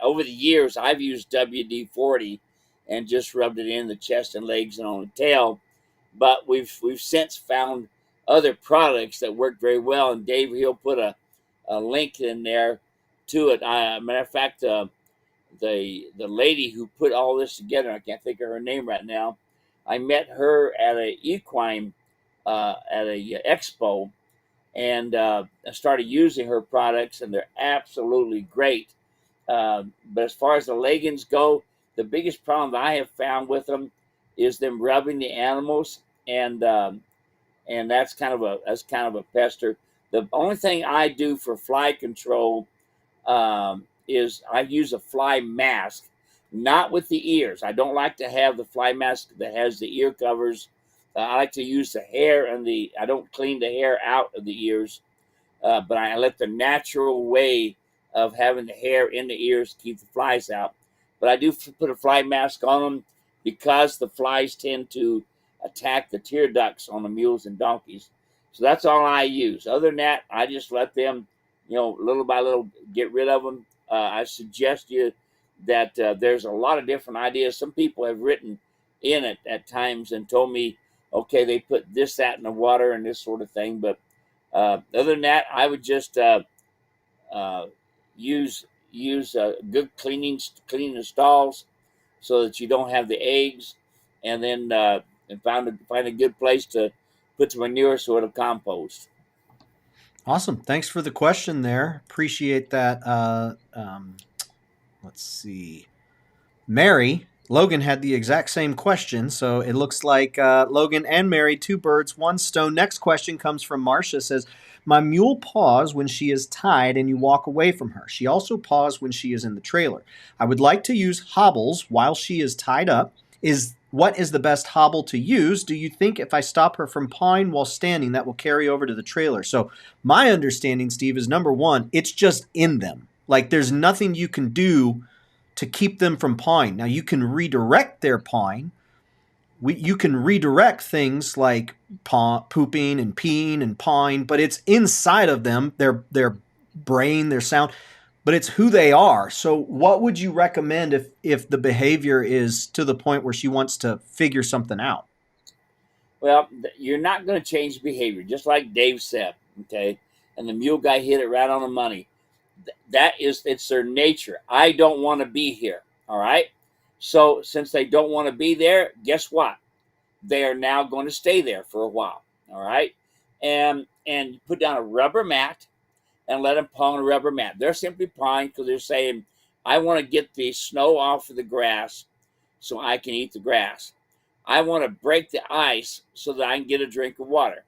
over the years, I've used WD-40 and just rubbed it in the chest and legs and on the tail, but we've since found other products that work very well. And Dave, he'll put a link in there to it. Matter of fact, the lady who put all this together, I can't think of her name right now. I met her at a equine at a expo, and I started using her products, and they're absolutely great. But as far as the leggings go, the biggest problem that I have found with them is them rubbing the animals, and that's kind of a pester. The only thing I do for fly control is I use a fly mask, not with the ears. I don't like to have the fly mask that has the ear covers. I like to use the hair and I don't clean the hair out of the ears, but I let the natural way of having the hair in the ears keep the flies out. But I do put a fly mask on them because the flies tend to attack the tear ducts on the mules and donkeys. So that's all I use. Other than that, I just let them, little by little get rid of them. I suggest you that there's a lot of different ideas. Some people have written in it at times and told me, okay, they put this, that in the water and this sort of thing. But other than that, I would just use good cleaning the stalls so that you don't have the eggs, and then find a good place to put the manure so it'll compost. Awesome. Thanks for the question there. Appreciate that. Let's see. Mary, Logan had the exact same question, so it looks like Logan and Mary, two birds, one stone. Next question comes from Marcia, says, my mule paws when she is tied and you walk away from her. She also paws when she is in the trailer. I would like to use hobbles while she is tied up. What is the best hobble to use? Do you think if I stop her from pawing while standing, that will carry over to the trailer? So my understanding, Steve, is number one, it's just in them. Like there's nothing you can do to keep them from pawing. Now you can redirect their pawing. You can redirect things like pooping and peeing and pawing, but it's inside of them, their brain, their sound, but it's who they are. So what would you recommend if the behavior is to the point where she wants to figure something out? Well, you're not going to change behavior, just like Dave said, okay? And the mule guy hit it right on the money. It's their nature. I don't want to be here, all right? So since they don't want to be there, guess what? They are now going to stay there for a while, all right? And you put down a rubber mat and let them paw on a rubber mat. They're simply pawing because they're saying, I want to get the snow off of the grass so I can eat the grass. I want to break the ice so that I can get a drink of water.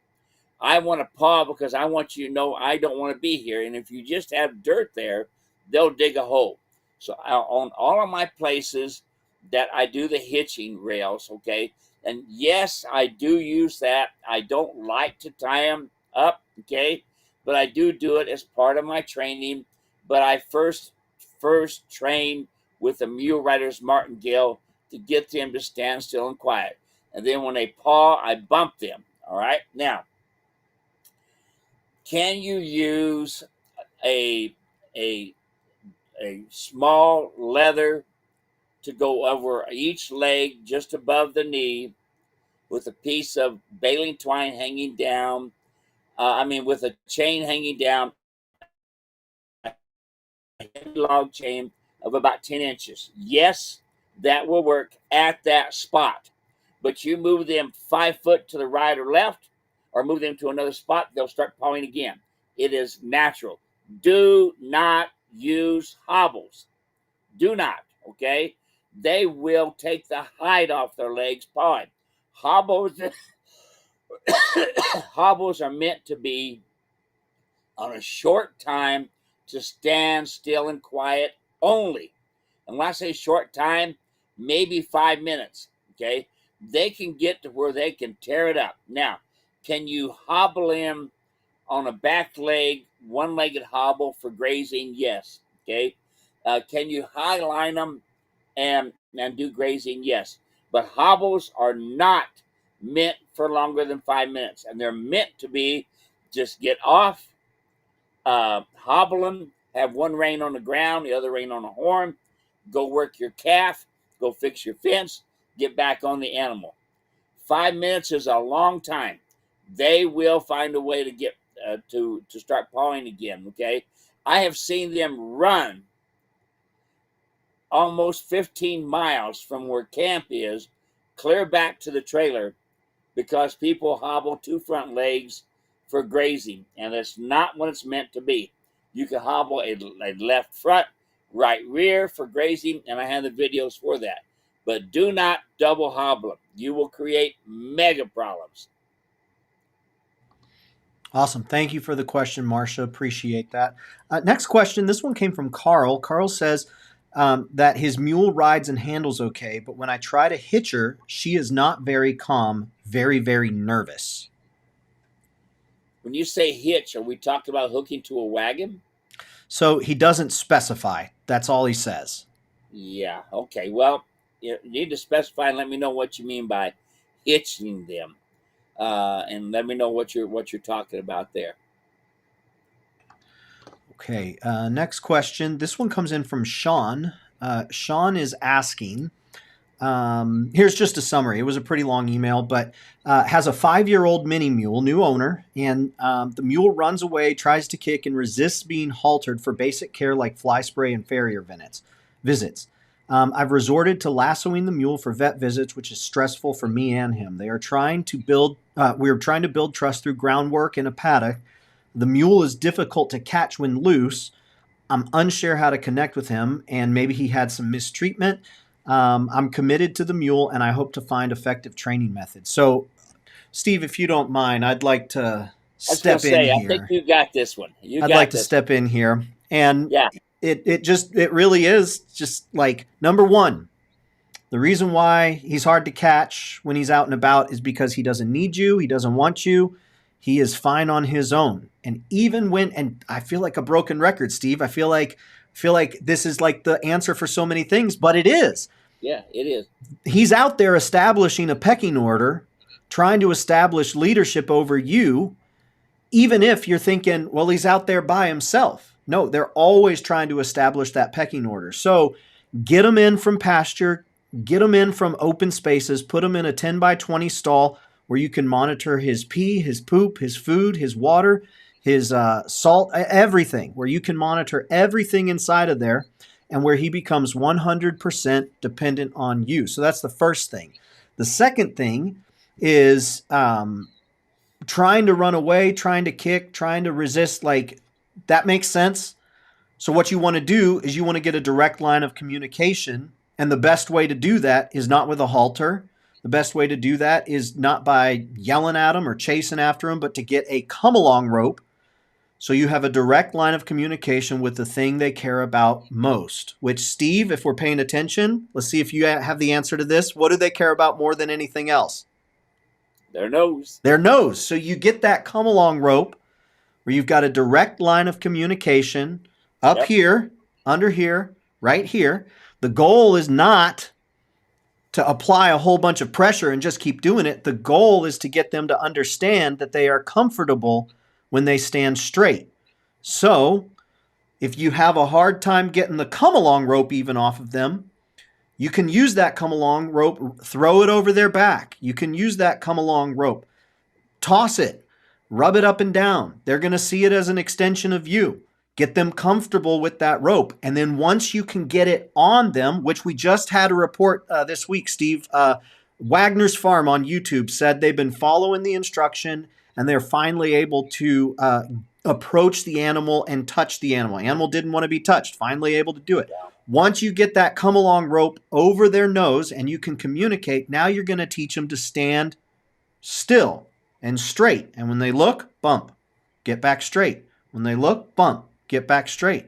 I want to paw because I want you to know I don't want to be here. And if you just have dirt there, they'll dig a hole. So on all of my places that I do the hitching rails, okay, and yes, I do use that. I don't like to tie them up, okay, but I do it as part of my training. But I first train with the mule riders Martingale to get them to stand still and quiet. And then when they paw, I bump them, all right? Now, Can you use a a a small leather to go over each leg just above the knee with a piece of baling twine hanging down? With a chain hanging down, a log chain of about 10 inches. Yes, that will work at that spot. But you move them 5 foot to the right or left, or move them to another spot, they'll start pawing again. It is natural. Do not use hobbles. Do not, okay? They will take the hide off their legs pawing. Hobbles, hobbles are meant to be on a short time to stand still and quiet only. And when I say short time, maybe 5 minutes. Okay. They can get to where they can tear it up. Now, can you hobble in on a back leg, one legged hobble for grazing? Yes. Okay. Can you high line them and do grazing? Yes. But hobbles are not meant for longer than 5 minutes, and they're meant to be just get off, hobble them, have one rein on the ground, the other rein on the horn, go work your calf, go fix your fence, get back on the animal. 5 minutes is a long time. They will find a way to get to start pawing again. Okay, I have seen them run almost 15 miles from where camp is, clear back to the trailer, because people hobble two front legs for grazing, and that's not what it's meant to be. You can hobble a left front, right rear for grazing, and I have the videos for that. But do not double hobble them. You will create mega problems. Awesome. Thank you for the question, Marcia. Appreciate that. Next question. This one came from Carl. Carl says that his mule rides and handles okay, but when I try to hitch her, she is not very calm, very, very nervous. When you say hitch, are we talking about hooking to a wagon? So he doesn't specify. That's all he says. Yeah. Okay. Well, you need to specify and let me know what you mean by hitching them, and let me know what you're talking about there. Okay. Next question. This one comes in from Sean. Sean is asking. Here's just a summary. It was a pretty long email, but has a 5-year-old mini mule, new owner, and the mule runs away, tries to kick, and resists being haltered for basic care like fly spray and farrier visits. I've resorted to lassoing the mule for vet visits, which is stressful for me and him. We are trying to build trust through groundwork in a paddock. The mule is difficult to catch when loose. I'm unsure how to connect with him, and maybe he had some mistreatment. I'm committed to the mule, and I hope to find effective training methods. So, Steve, if you don't mind, I'd like to step in here. I think you got this one. I'd like to step in here, and yeah, it really is just like, number one, the reason why he's hard to catch when he's out and about is because he doesn't need you, he doesn't want you, he is fine on his own. And even when, and I feel like a broken record, Steve, I feel like this is like the answer for so many things, but it is. Yeah, it is. He's out there establishing a pecking order, trying to establish leadership over you, even if you're thinking, well, he's out there by himself. No, they're always trying to establish that pecking order. So get him in from pasture, get him in from open spaces, put him in a 10 by 20 stall where you can monitor his pee, his poop, his food, his water, his salt, everything, where you can monitor everything inside of there, and where he becomes 100% dependent on you. So that's the first thing. The second thing is trying to run away, trying to kick, trying to resist. Like, that makes sense. So what you want to do is you want to get a direct line of communication, and the best way to do that is not with a halter. The best way to do that is not by yelling at them or chasing after them, but to get a come-along rope. So you have a direct line of communication with the thing they care about most, which, Steve, if we're paying attention, let's see if you have the answer to this. What do they care about more than anything else? Their nose. Their nose. So you get that come-along rope where you've got a direct line of communication up here, under here, right here. The goal is not to apply a whole bunch of pressure and just keep doing it. The goal is to get them to understand that they are comfortable when they stand straight. So if you have a hard time getting the come-along rope even off of them, you can use that come-along rope, throw it over their back. You can use that come-along rope, toss it, rub it up and down. They're going to see it as an extension of you. Get them comfortable with that rope. And then once you can get it on them, which we just had a report this week, Steve, Wagner's Farm on YouTube said they've been following the instruction and they're finally able to approach the animal and touch the animal. Animal didn't want to be touched, finally able to do it. Once you get that come along rope over their nose and you can communicate, now you're going to teach them to stand still and straight. And when they look, bump, get back straight. When they look, bump, get back straight.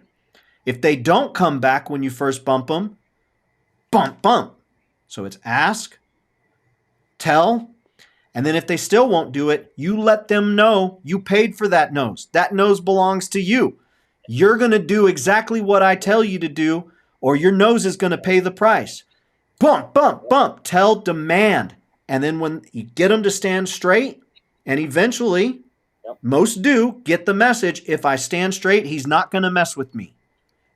If they don't come back when you first bump them, bump, bump. So it's ask, tell, and then if they still won't do it, you let them know you paid for that nose. That nose belongs to you. You're going to do exactly what I tell you to do, or your nose is going to pay the price. Bump, bump, bump. Tell, demand. And then when you get them to stand straight, and eventually, most do, get the message, if I stand straight, he's not going to mess with me.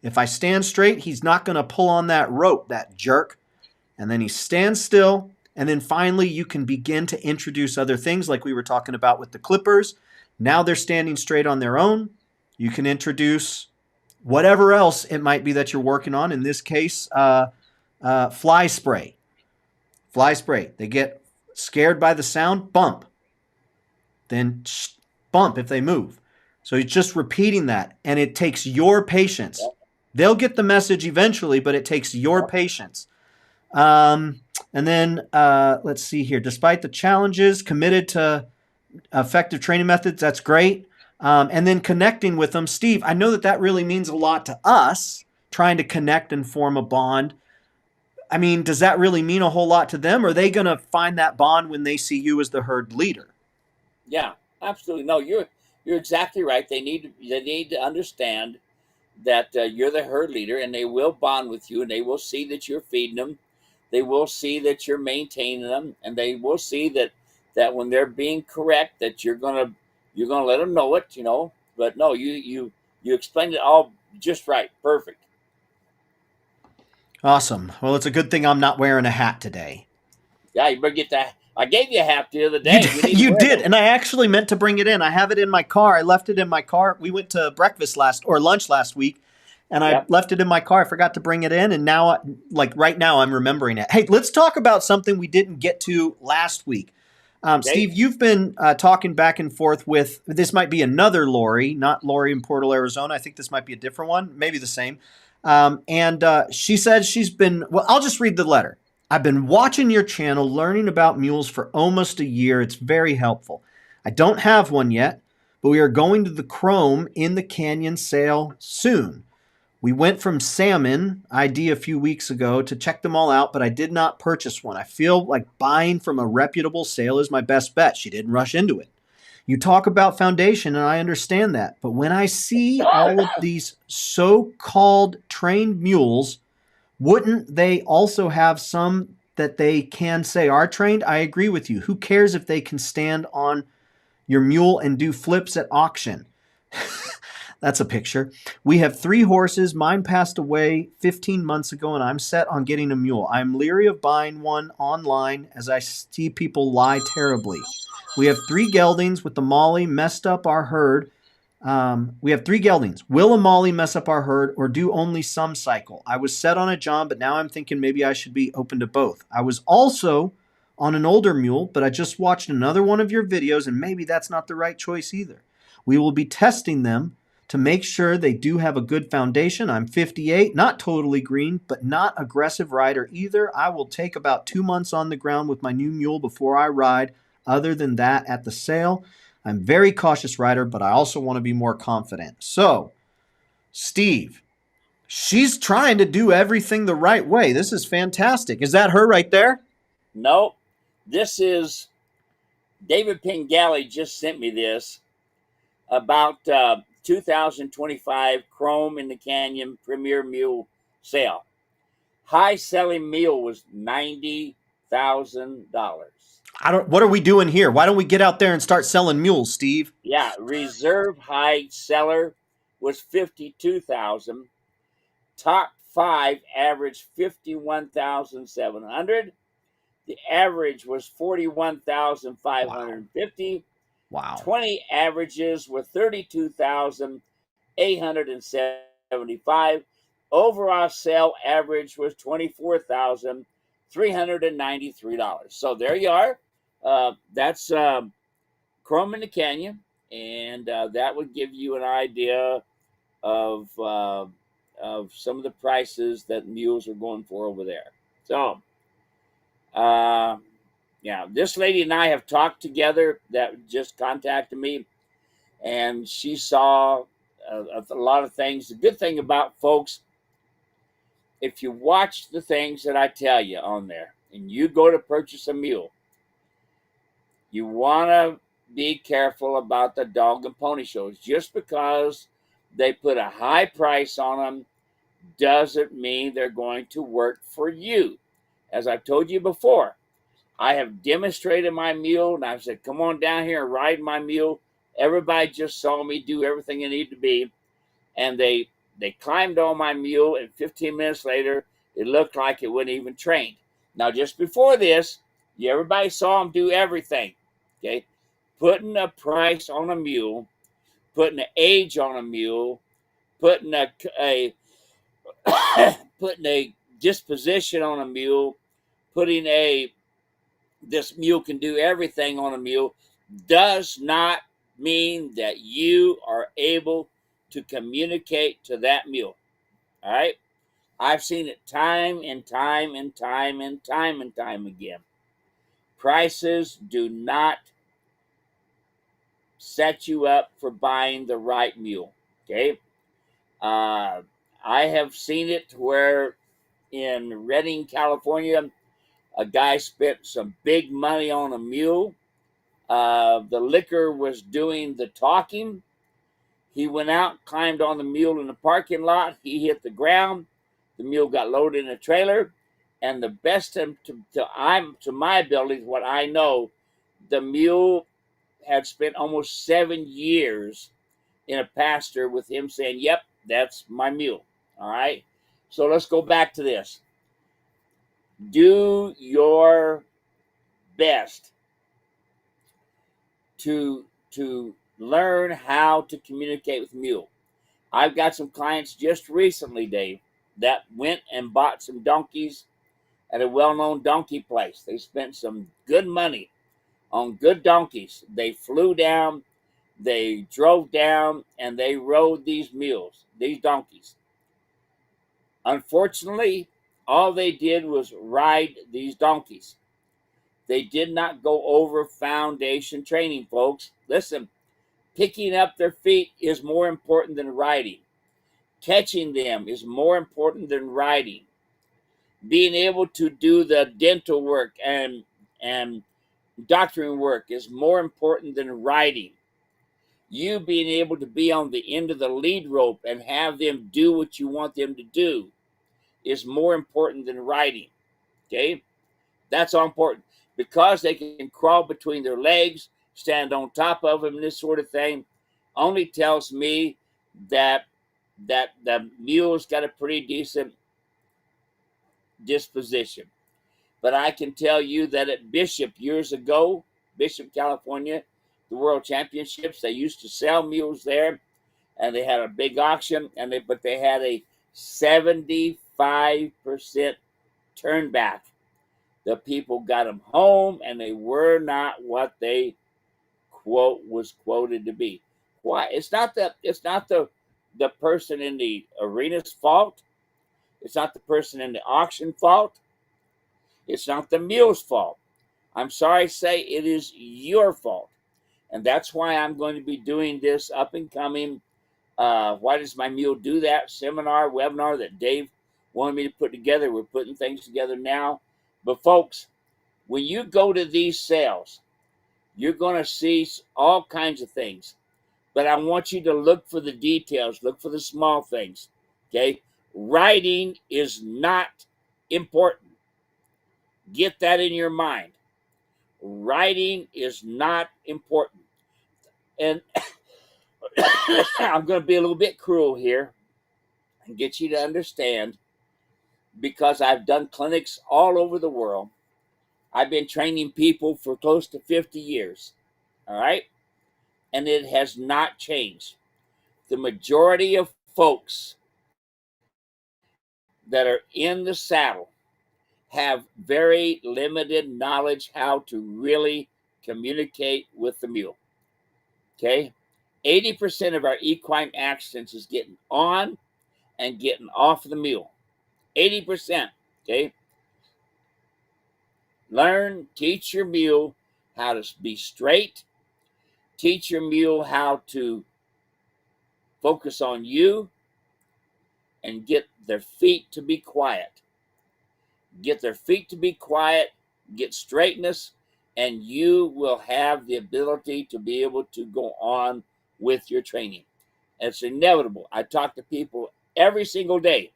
If I stand straight, he's not going to pull on that rope, that jerk. And then he stands still. And then finally, you can begin to introduce other things like we were talking about with the clippers. Now they're standing straight on their own. You can introduce whatever else it might be that you're working on. In this case, fly spray. Fly spray. They get scared by the sound, bump. Then bump if they move. So it's just repeating that. And it takes your patience. They'll get the message eventually, but it takes your patience. And then let's see here. Despite the challenges, committed to effective training methods. That's great. And then connecting with them. Steve, I know that really means a lot to us, trying to connect and form a bond. I mean, does that really mean a whole lot to them? Or are they going to find that bond when they see you as the herd leader? Yeah, absolutely. No, you're exactly right. They need to understand that you're the herd leader, and they will bond with you, and they will see that you're feeding them. They will see that you're maintaining them, and they will see that when they're being correct, that you're gonna let them know it, you know. But no, you explained it all just right, perfect. Awesome. Well, it's a good thing I'm not wearing a hat today. Yeah, you better get that. I gave you a hat the other day. You did, and I actually meant to bring it in. I have it in my car. I left it in my car. We went to lunch last week, and I left it in my car. I forgot to bring it in, and now, right now, I'm remembering it. Hey, let's talk about something we didn't get to last week. Okay. Steve, you've been talking back and forth with, this might be another Lori, not Lori in Portal, Arizona. I think this might be a different one, maybe the same. And she said she's been, well, I'll just read the letter. I've been watching your channel, learning about mules for almost a year. It's very helpful. I don't have one yet, but we are going to the Chrome in the Canyon sale soon. We went from Salmon ID a few weeks ago to check them all out, but I did not purchase one. I feel like buying from a reputable sale is my best bet. She didn't rush into it. You talk about foundation, and I understand that. But when I see all of these so-called trained mules, wouldn't they also have some that they can say are trained? I agree with you. Who cares if they can stand on your mule and do flips at auction? That's a picture. We have 3 horses. Mine passed away 15 months ago, and I'm set on getting a mule. I'm leery of buying one online as I see people lie terribly. We have 3 geldings with the Molly messed up our herd. We have 3 geldings. Will a Molly mess up our herd or do only some cycle? I was set on a John, but now I'm thinking maybe I should be open to both. I was also on an older mule, but I just watched another one of your videos, and maybe that's not the right choice either. We will be testing them to make sure they do have a good foundation. I'm 58, not totally green, but not aggressive rider either. I will take about 2 months on the ground with my new mule before I ride. Other than that, at the sale, I'm very cautious rider, but I also want to be more confident. So, Steve, she's trying to do everything the right way. This is fantastic. Is that her right there? No, this is David Pingale just sent me this about 2025 Chrome in the Canyon Premier Mule sale. High selling mule was $90,000. What are we doing here? Why don't we get out there and start selling mules, Steve? Yeah, reserve height seller was 52,000. Top 5 averaged 51,700. The average was Wow. 41,550. Wow. 20 averages were 32,875. Overall sale average was $24,393. So there you are. That's Chrome in the Canyon, and that would give you an idea of some of the prices that mules are going for over there. So, uh, yeah, this lady and I have talked together. That just contacted me, and she saw a lot of things. The good thing about folks, if you watch the things that I tell you on there, and you go to purchase a mule, you want to be careful about the dog and pony shows. Just because they put a high price on them doesn't mean they're going to work for you. As I've told you before, I have demonstrated my mule, and I've said, come on down here and ride my mule. Everybody just saw me do everything I need to be, and they climbed on my mule, and 15 minutes later, it looked like it wasn't even trained. Now, just before this, everybody saw them do everything, okay? Putting a price on a mule, putting an age on a mule, putting a putting a disposition on a mule, putting this mule can do everything on a mule, does not mean that you are able to communicate to that mule. All right? I've seen it time and time and time and time and time again. Prices do not set you up for buying the right mule. Okay? Uh, I have seen it where in Redding, California, a guy spent some big money on a mule. The liquor was doing the talking. He went out, climbed on the mule in the parking lot. He hit the ground. The mule got loaded in a trailer. And the best to my abilities, what I know, the mule had spent almost 7 years in a pasture with him saying, yep, that's my mule. All right. So let's go back to this. Do your best to learn how to communicate with mule. I've got some clients just recently, Dave, that went and bought some donkeys at a well-known donkey place. They spent some good money on good donkeys. They flew down, they drove down, and they rode these mules, these donkeys. Unfortunately, all they did was ride these donkeys. They did not go over foundation training, folks. Listen, picking up their feet is more important than riding. Catching them is more important than riding. Being able to do the dental work and doctoring work is more important than riding. You being able to be on the end of the lead rope and have them do what you want them to do is more important than riding. Okay? That's all important because they can crawl between their legs, stand on top of them, and this sort of thing. Only tells me that the mule's got a pretty decent disposition. But I can tell you that at Bishop years ago, Bishop, California, the World Championships, they used to sell mules there, and they had a big auction, but they had a 75% turn back. The people got them home, and they were not what they was quoted to be. Why? It's not the person in the arena's fault. It's not the person in the auction fault. It's not the mule's fault. I'm sorry to say it is your fault. And that's why I'm going to be doing this up and coming. Why does my mule do that? Seminar, webinar that Dave wanted me to put together. We're putting things together now. But folks, when you go to these sales, you're going to see all kinds of things. But I want you to look for the details, look for the small things. Okay? Riding is not important. Get that in your mind. Riding is not important. And I'm going to be a little bit cruel here and get you to understand, because I've done clinics all over the world. I've been training people for close to 50 years. All right. And it has not changed. The majority of folks that are in the saddle have very limited knowledge how to really communicate with the mule. Okay. 80% of our equine accidents is getting on and getting off the mule. 80%. Okay. Learn, teach your mule how to be straight. Teach your mule how to focus on you and get their feet to be quiet. Get their feet to be quiet, get straightness, and you will have the ability to be able to go on with your training. It's inevitable. I talk to people every single day.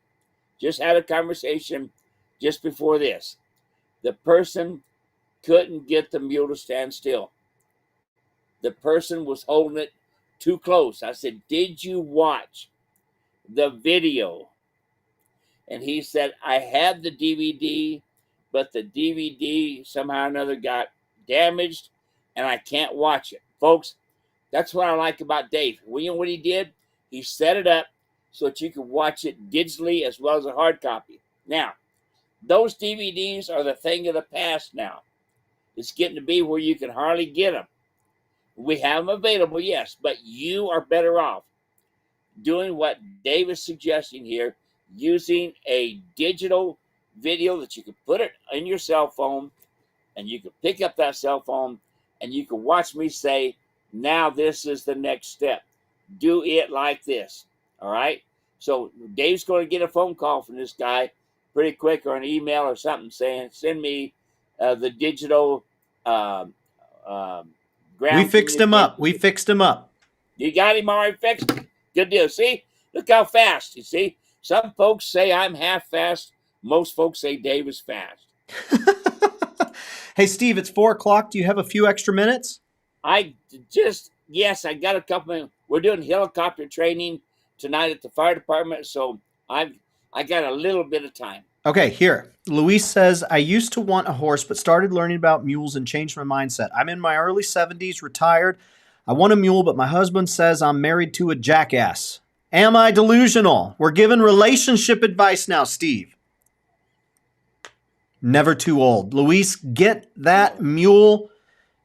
Just had a conversation just before this. The person couldn't get the mule to stand still. The person was holding it too close. I said, "Did you watch the video?" And he said, "I had the DVD, but the DVD somehow or another got damaged and I can't watch it." Folks, that's what I like about Dave. Well, you know what he did? He set it up so that you could watch it digitally as well as a hard copy. Now, those DVDs are the thing of the past now. It's getting to be where you can hardly get them. We have them available, yes, but you are better off doing what Dave is suggesting here, using a digital video that you can put it in your cell phone, and you can pick up that cell phone and you can watch me say, "Now this is the next step. Do it like this." All right. So Dave's going to get a phone call from this guy pretty quick, or an email or something saying, "Send me the digital ground." We fixed him up. We fixed him up. You got him already fixed? Good deal. See, look how fast. You see, some folks say I'm half fast. Most folks say Dave is fast. Hey, Steve, it's 4:00. Do you have a few extra minutes? Yes, I got a couple. We're doing helicopter training tonight at the fire department, so I got a little bit of time. Okay, here. Luis says, "I used to want a horse, but started learning about mules and changed my mindset. I'm in my early 70s, retired. I want a mule, but my husband says I'm married to a jackass. Am I delusional?" We're giving relationship advice now, Steve. Never too old. Luis, get that mule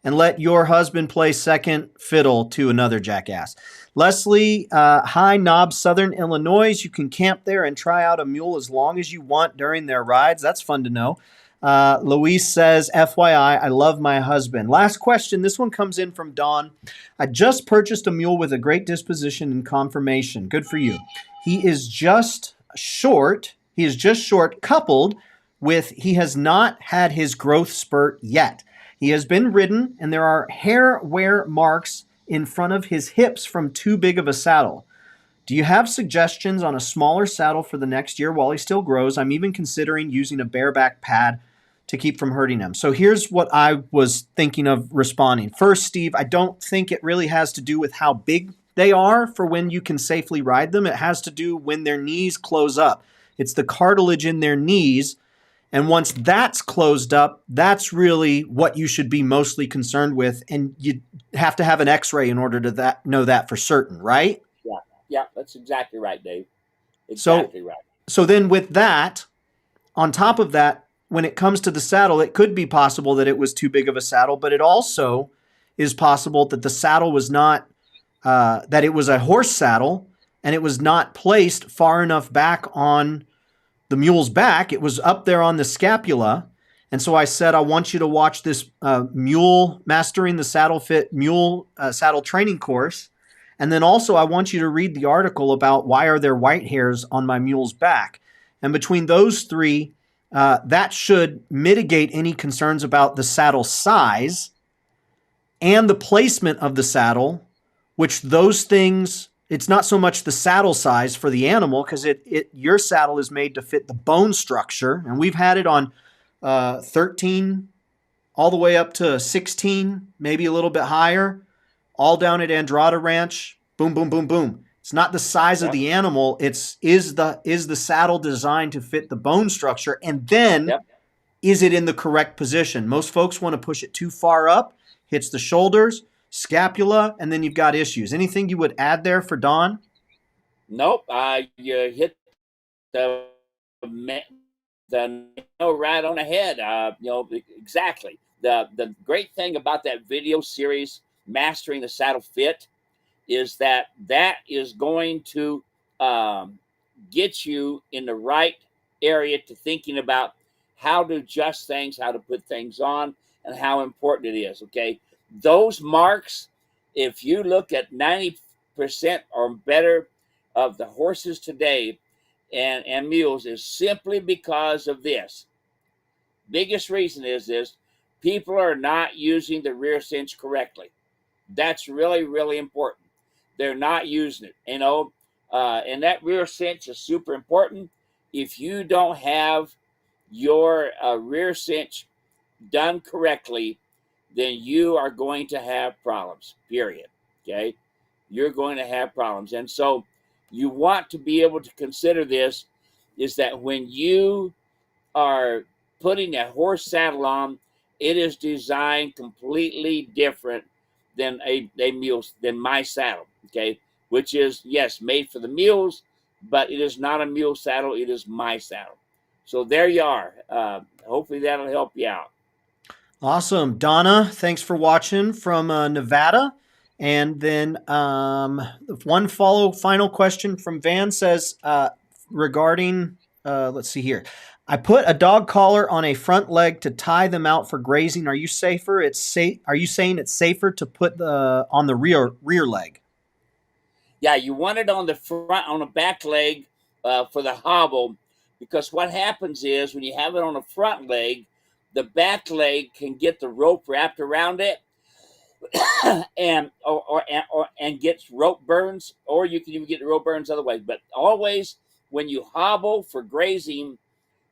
and let your husband play second fiddle to another jackass. Leslie, hi, Knob, Southern Illinois. You can camp there and try out a mule as long as you want during their rides. That's fun to know. Luis says, "FYI, I love my husband." Last question. This one comes in from Dawn. "I just purchased a mule with a great disposition and conformation." Good for you. He is just short, coupled with he has not had his growth spurt yet. He has been ridden, and there are hair wear marks in front of his hips from too big of a saddle. Do you have suggestions on a smaller saddle for the next year while he still grows? I'm even considering using a bareback pad to keep from hurting him. So here's what I was thinking of responding. First, Steve, I don't think it really has to do with how big they are for when you can safely ride them. It has to do when their knees close up. It's the cartilage in their knees. And once that's closed up, that's really what you should be mostly concerned with. And you have to have an x-ray in order to know that for certain, right? Yeah, that's exactly right, Dave. Exactly right. So then with that, on top of that, when it comes to the saddle, it could be possible that it was too big of a saddle, but it also is possible that the saddle was not, that it was a horse saddle and it was not placed far enough back on the mule's back. It was up there on the scapula. And so I said, I want you to watch this Mule Mastering the Saddle Fit Mule Saddle Training course. And then also I want you to read the article about why are there white hairs on my mule's back. And between those three, that should mitigate any concerns about the saddle size and the placement of the saddle, which those things, it's not so much the saddle size for the animal because your saddle is made to fit the bone structure. And we've had it on 13 all the way up to 16, maybe a little bit higher, all down at Andrada Ranch. Boom, boom, boom, boom. It's not the size of Yep. the animal. It's is the saddle designed to fit the bone structure, and then Yep. is it in the correct position? Most folks want to push it too far up, hits the shoulders, scapula, and then you've got issues. Anything you would add there for Don? Nope. You hit the nail right on the head. Exactly. The great thing about that video series, Mastering the Saddle Fit, is that is going to get you in the right area to thinking about how to adjust things, how to put things on, and how important it is. Okay, those marks. If you look at 90% or better of the horses today and mules, is simply because of this. Biggest reason is this: people are not using the rear cinch correctly. That's really, really important. They're not using it, and that rear cinch is super important. If you don't have your rear cinch done correctly, then you are going to have problems, period. Okay? You're going to have problems. And so you want to be able to consider this, is that when you are putting a horse saddle on, it is designed completely different than a mule, than my saddle, okay? Which is, yes, made for the mules, but it is not a mule saddle. It is my saddle. So there you are. Hopefully that'll help you out. Awesome. Donna, thanks for watching from Nevada. And then one final question from Van says regarding, let's see here. I put a dog collar on a front leg to tie them out for grazing. Are you safer? Are you saying it's safer to put on the rear leg? Yeah, you want it on the back leg for the hobble, because what happens is when you have it on the front leg, the back leg can get the rope wrapped around it and gets rope burns, or you can even get the rope burns other ways. But always when you hobble for grazing,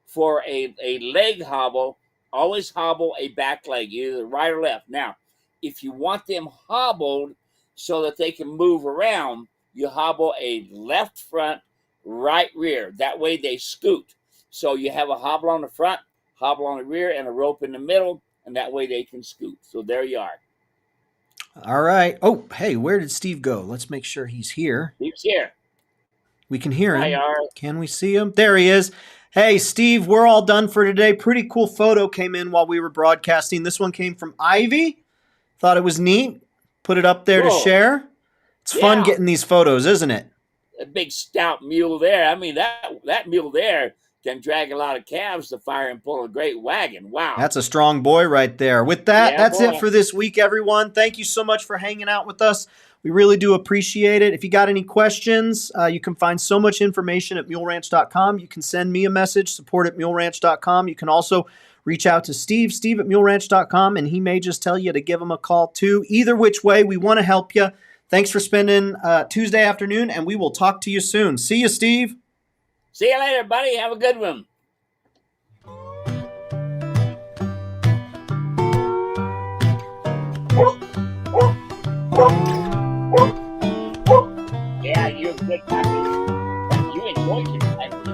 for a leg hobble, always hobble a back leg, either right or left. Now, if you want them hobbled so that they can move around, you hobble a left front, right rear. That way they scoot. So you have a hobble on the front, hobble on the rear, and a rope in the middle, and that way they can scoot. So there you are. All right. Oh, hey, where did Steve go? Let's make sure he's here. Steve's here. We can hear him. Hi, Can we see him? There he is. Hey, Steve, we're all done for today. Pretty cool photo came in while we were broadcasting. This one came from Ivy. Thought it was neat. Put it up there to share. It's fun getting these photos, isn't it? A big stout mule there. I mean, that mule there can drag a lot of calves to fire and pull a great wagon. Wow. That's a strong boy right there. With that, that's it for this week, everyone. Thank you so much for hanging out with us. We really do appreciate it. If you got any questions, you can find so much information at muleranch.com. You can send me a message, support@muleranch.com. You can also reach out to Steve at muleranch.com, and he may just tell you to give him a call too. Either which way, we want to help you. Thanks for spending Tuesday afternoon, and we will talk to you soon. See you, Steve. See you later, buddy. Have a good one. Yeah, you're a good puppy. You enjoyed your life.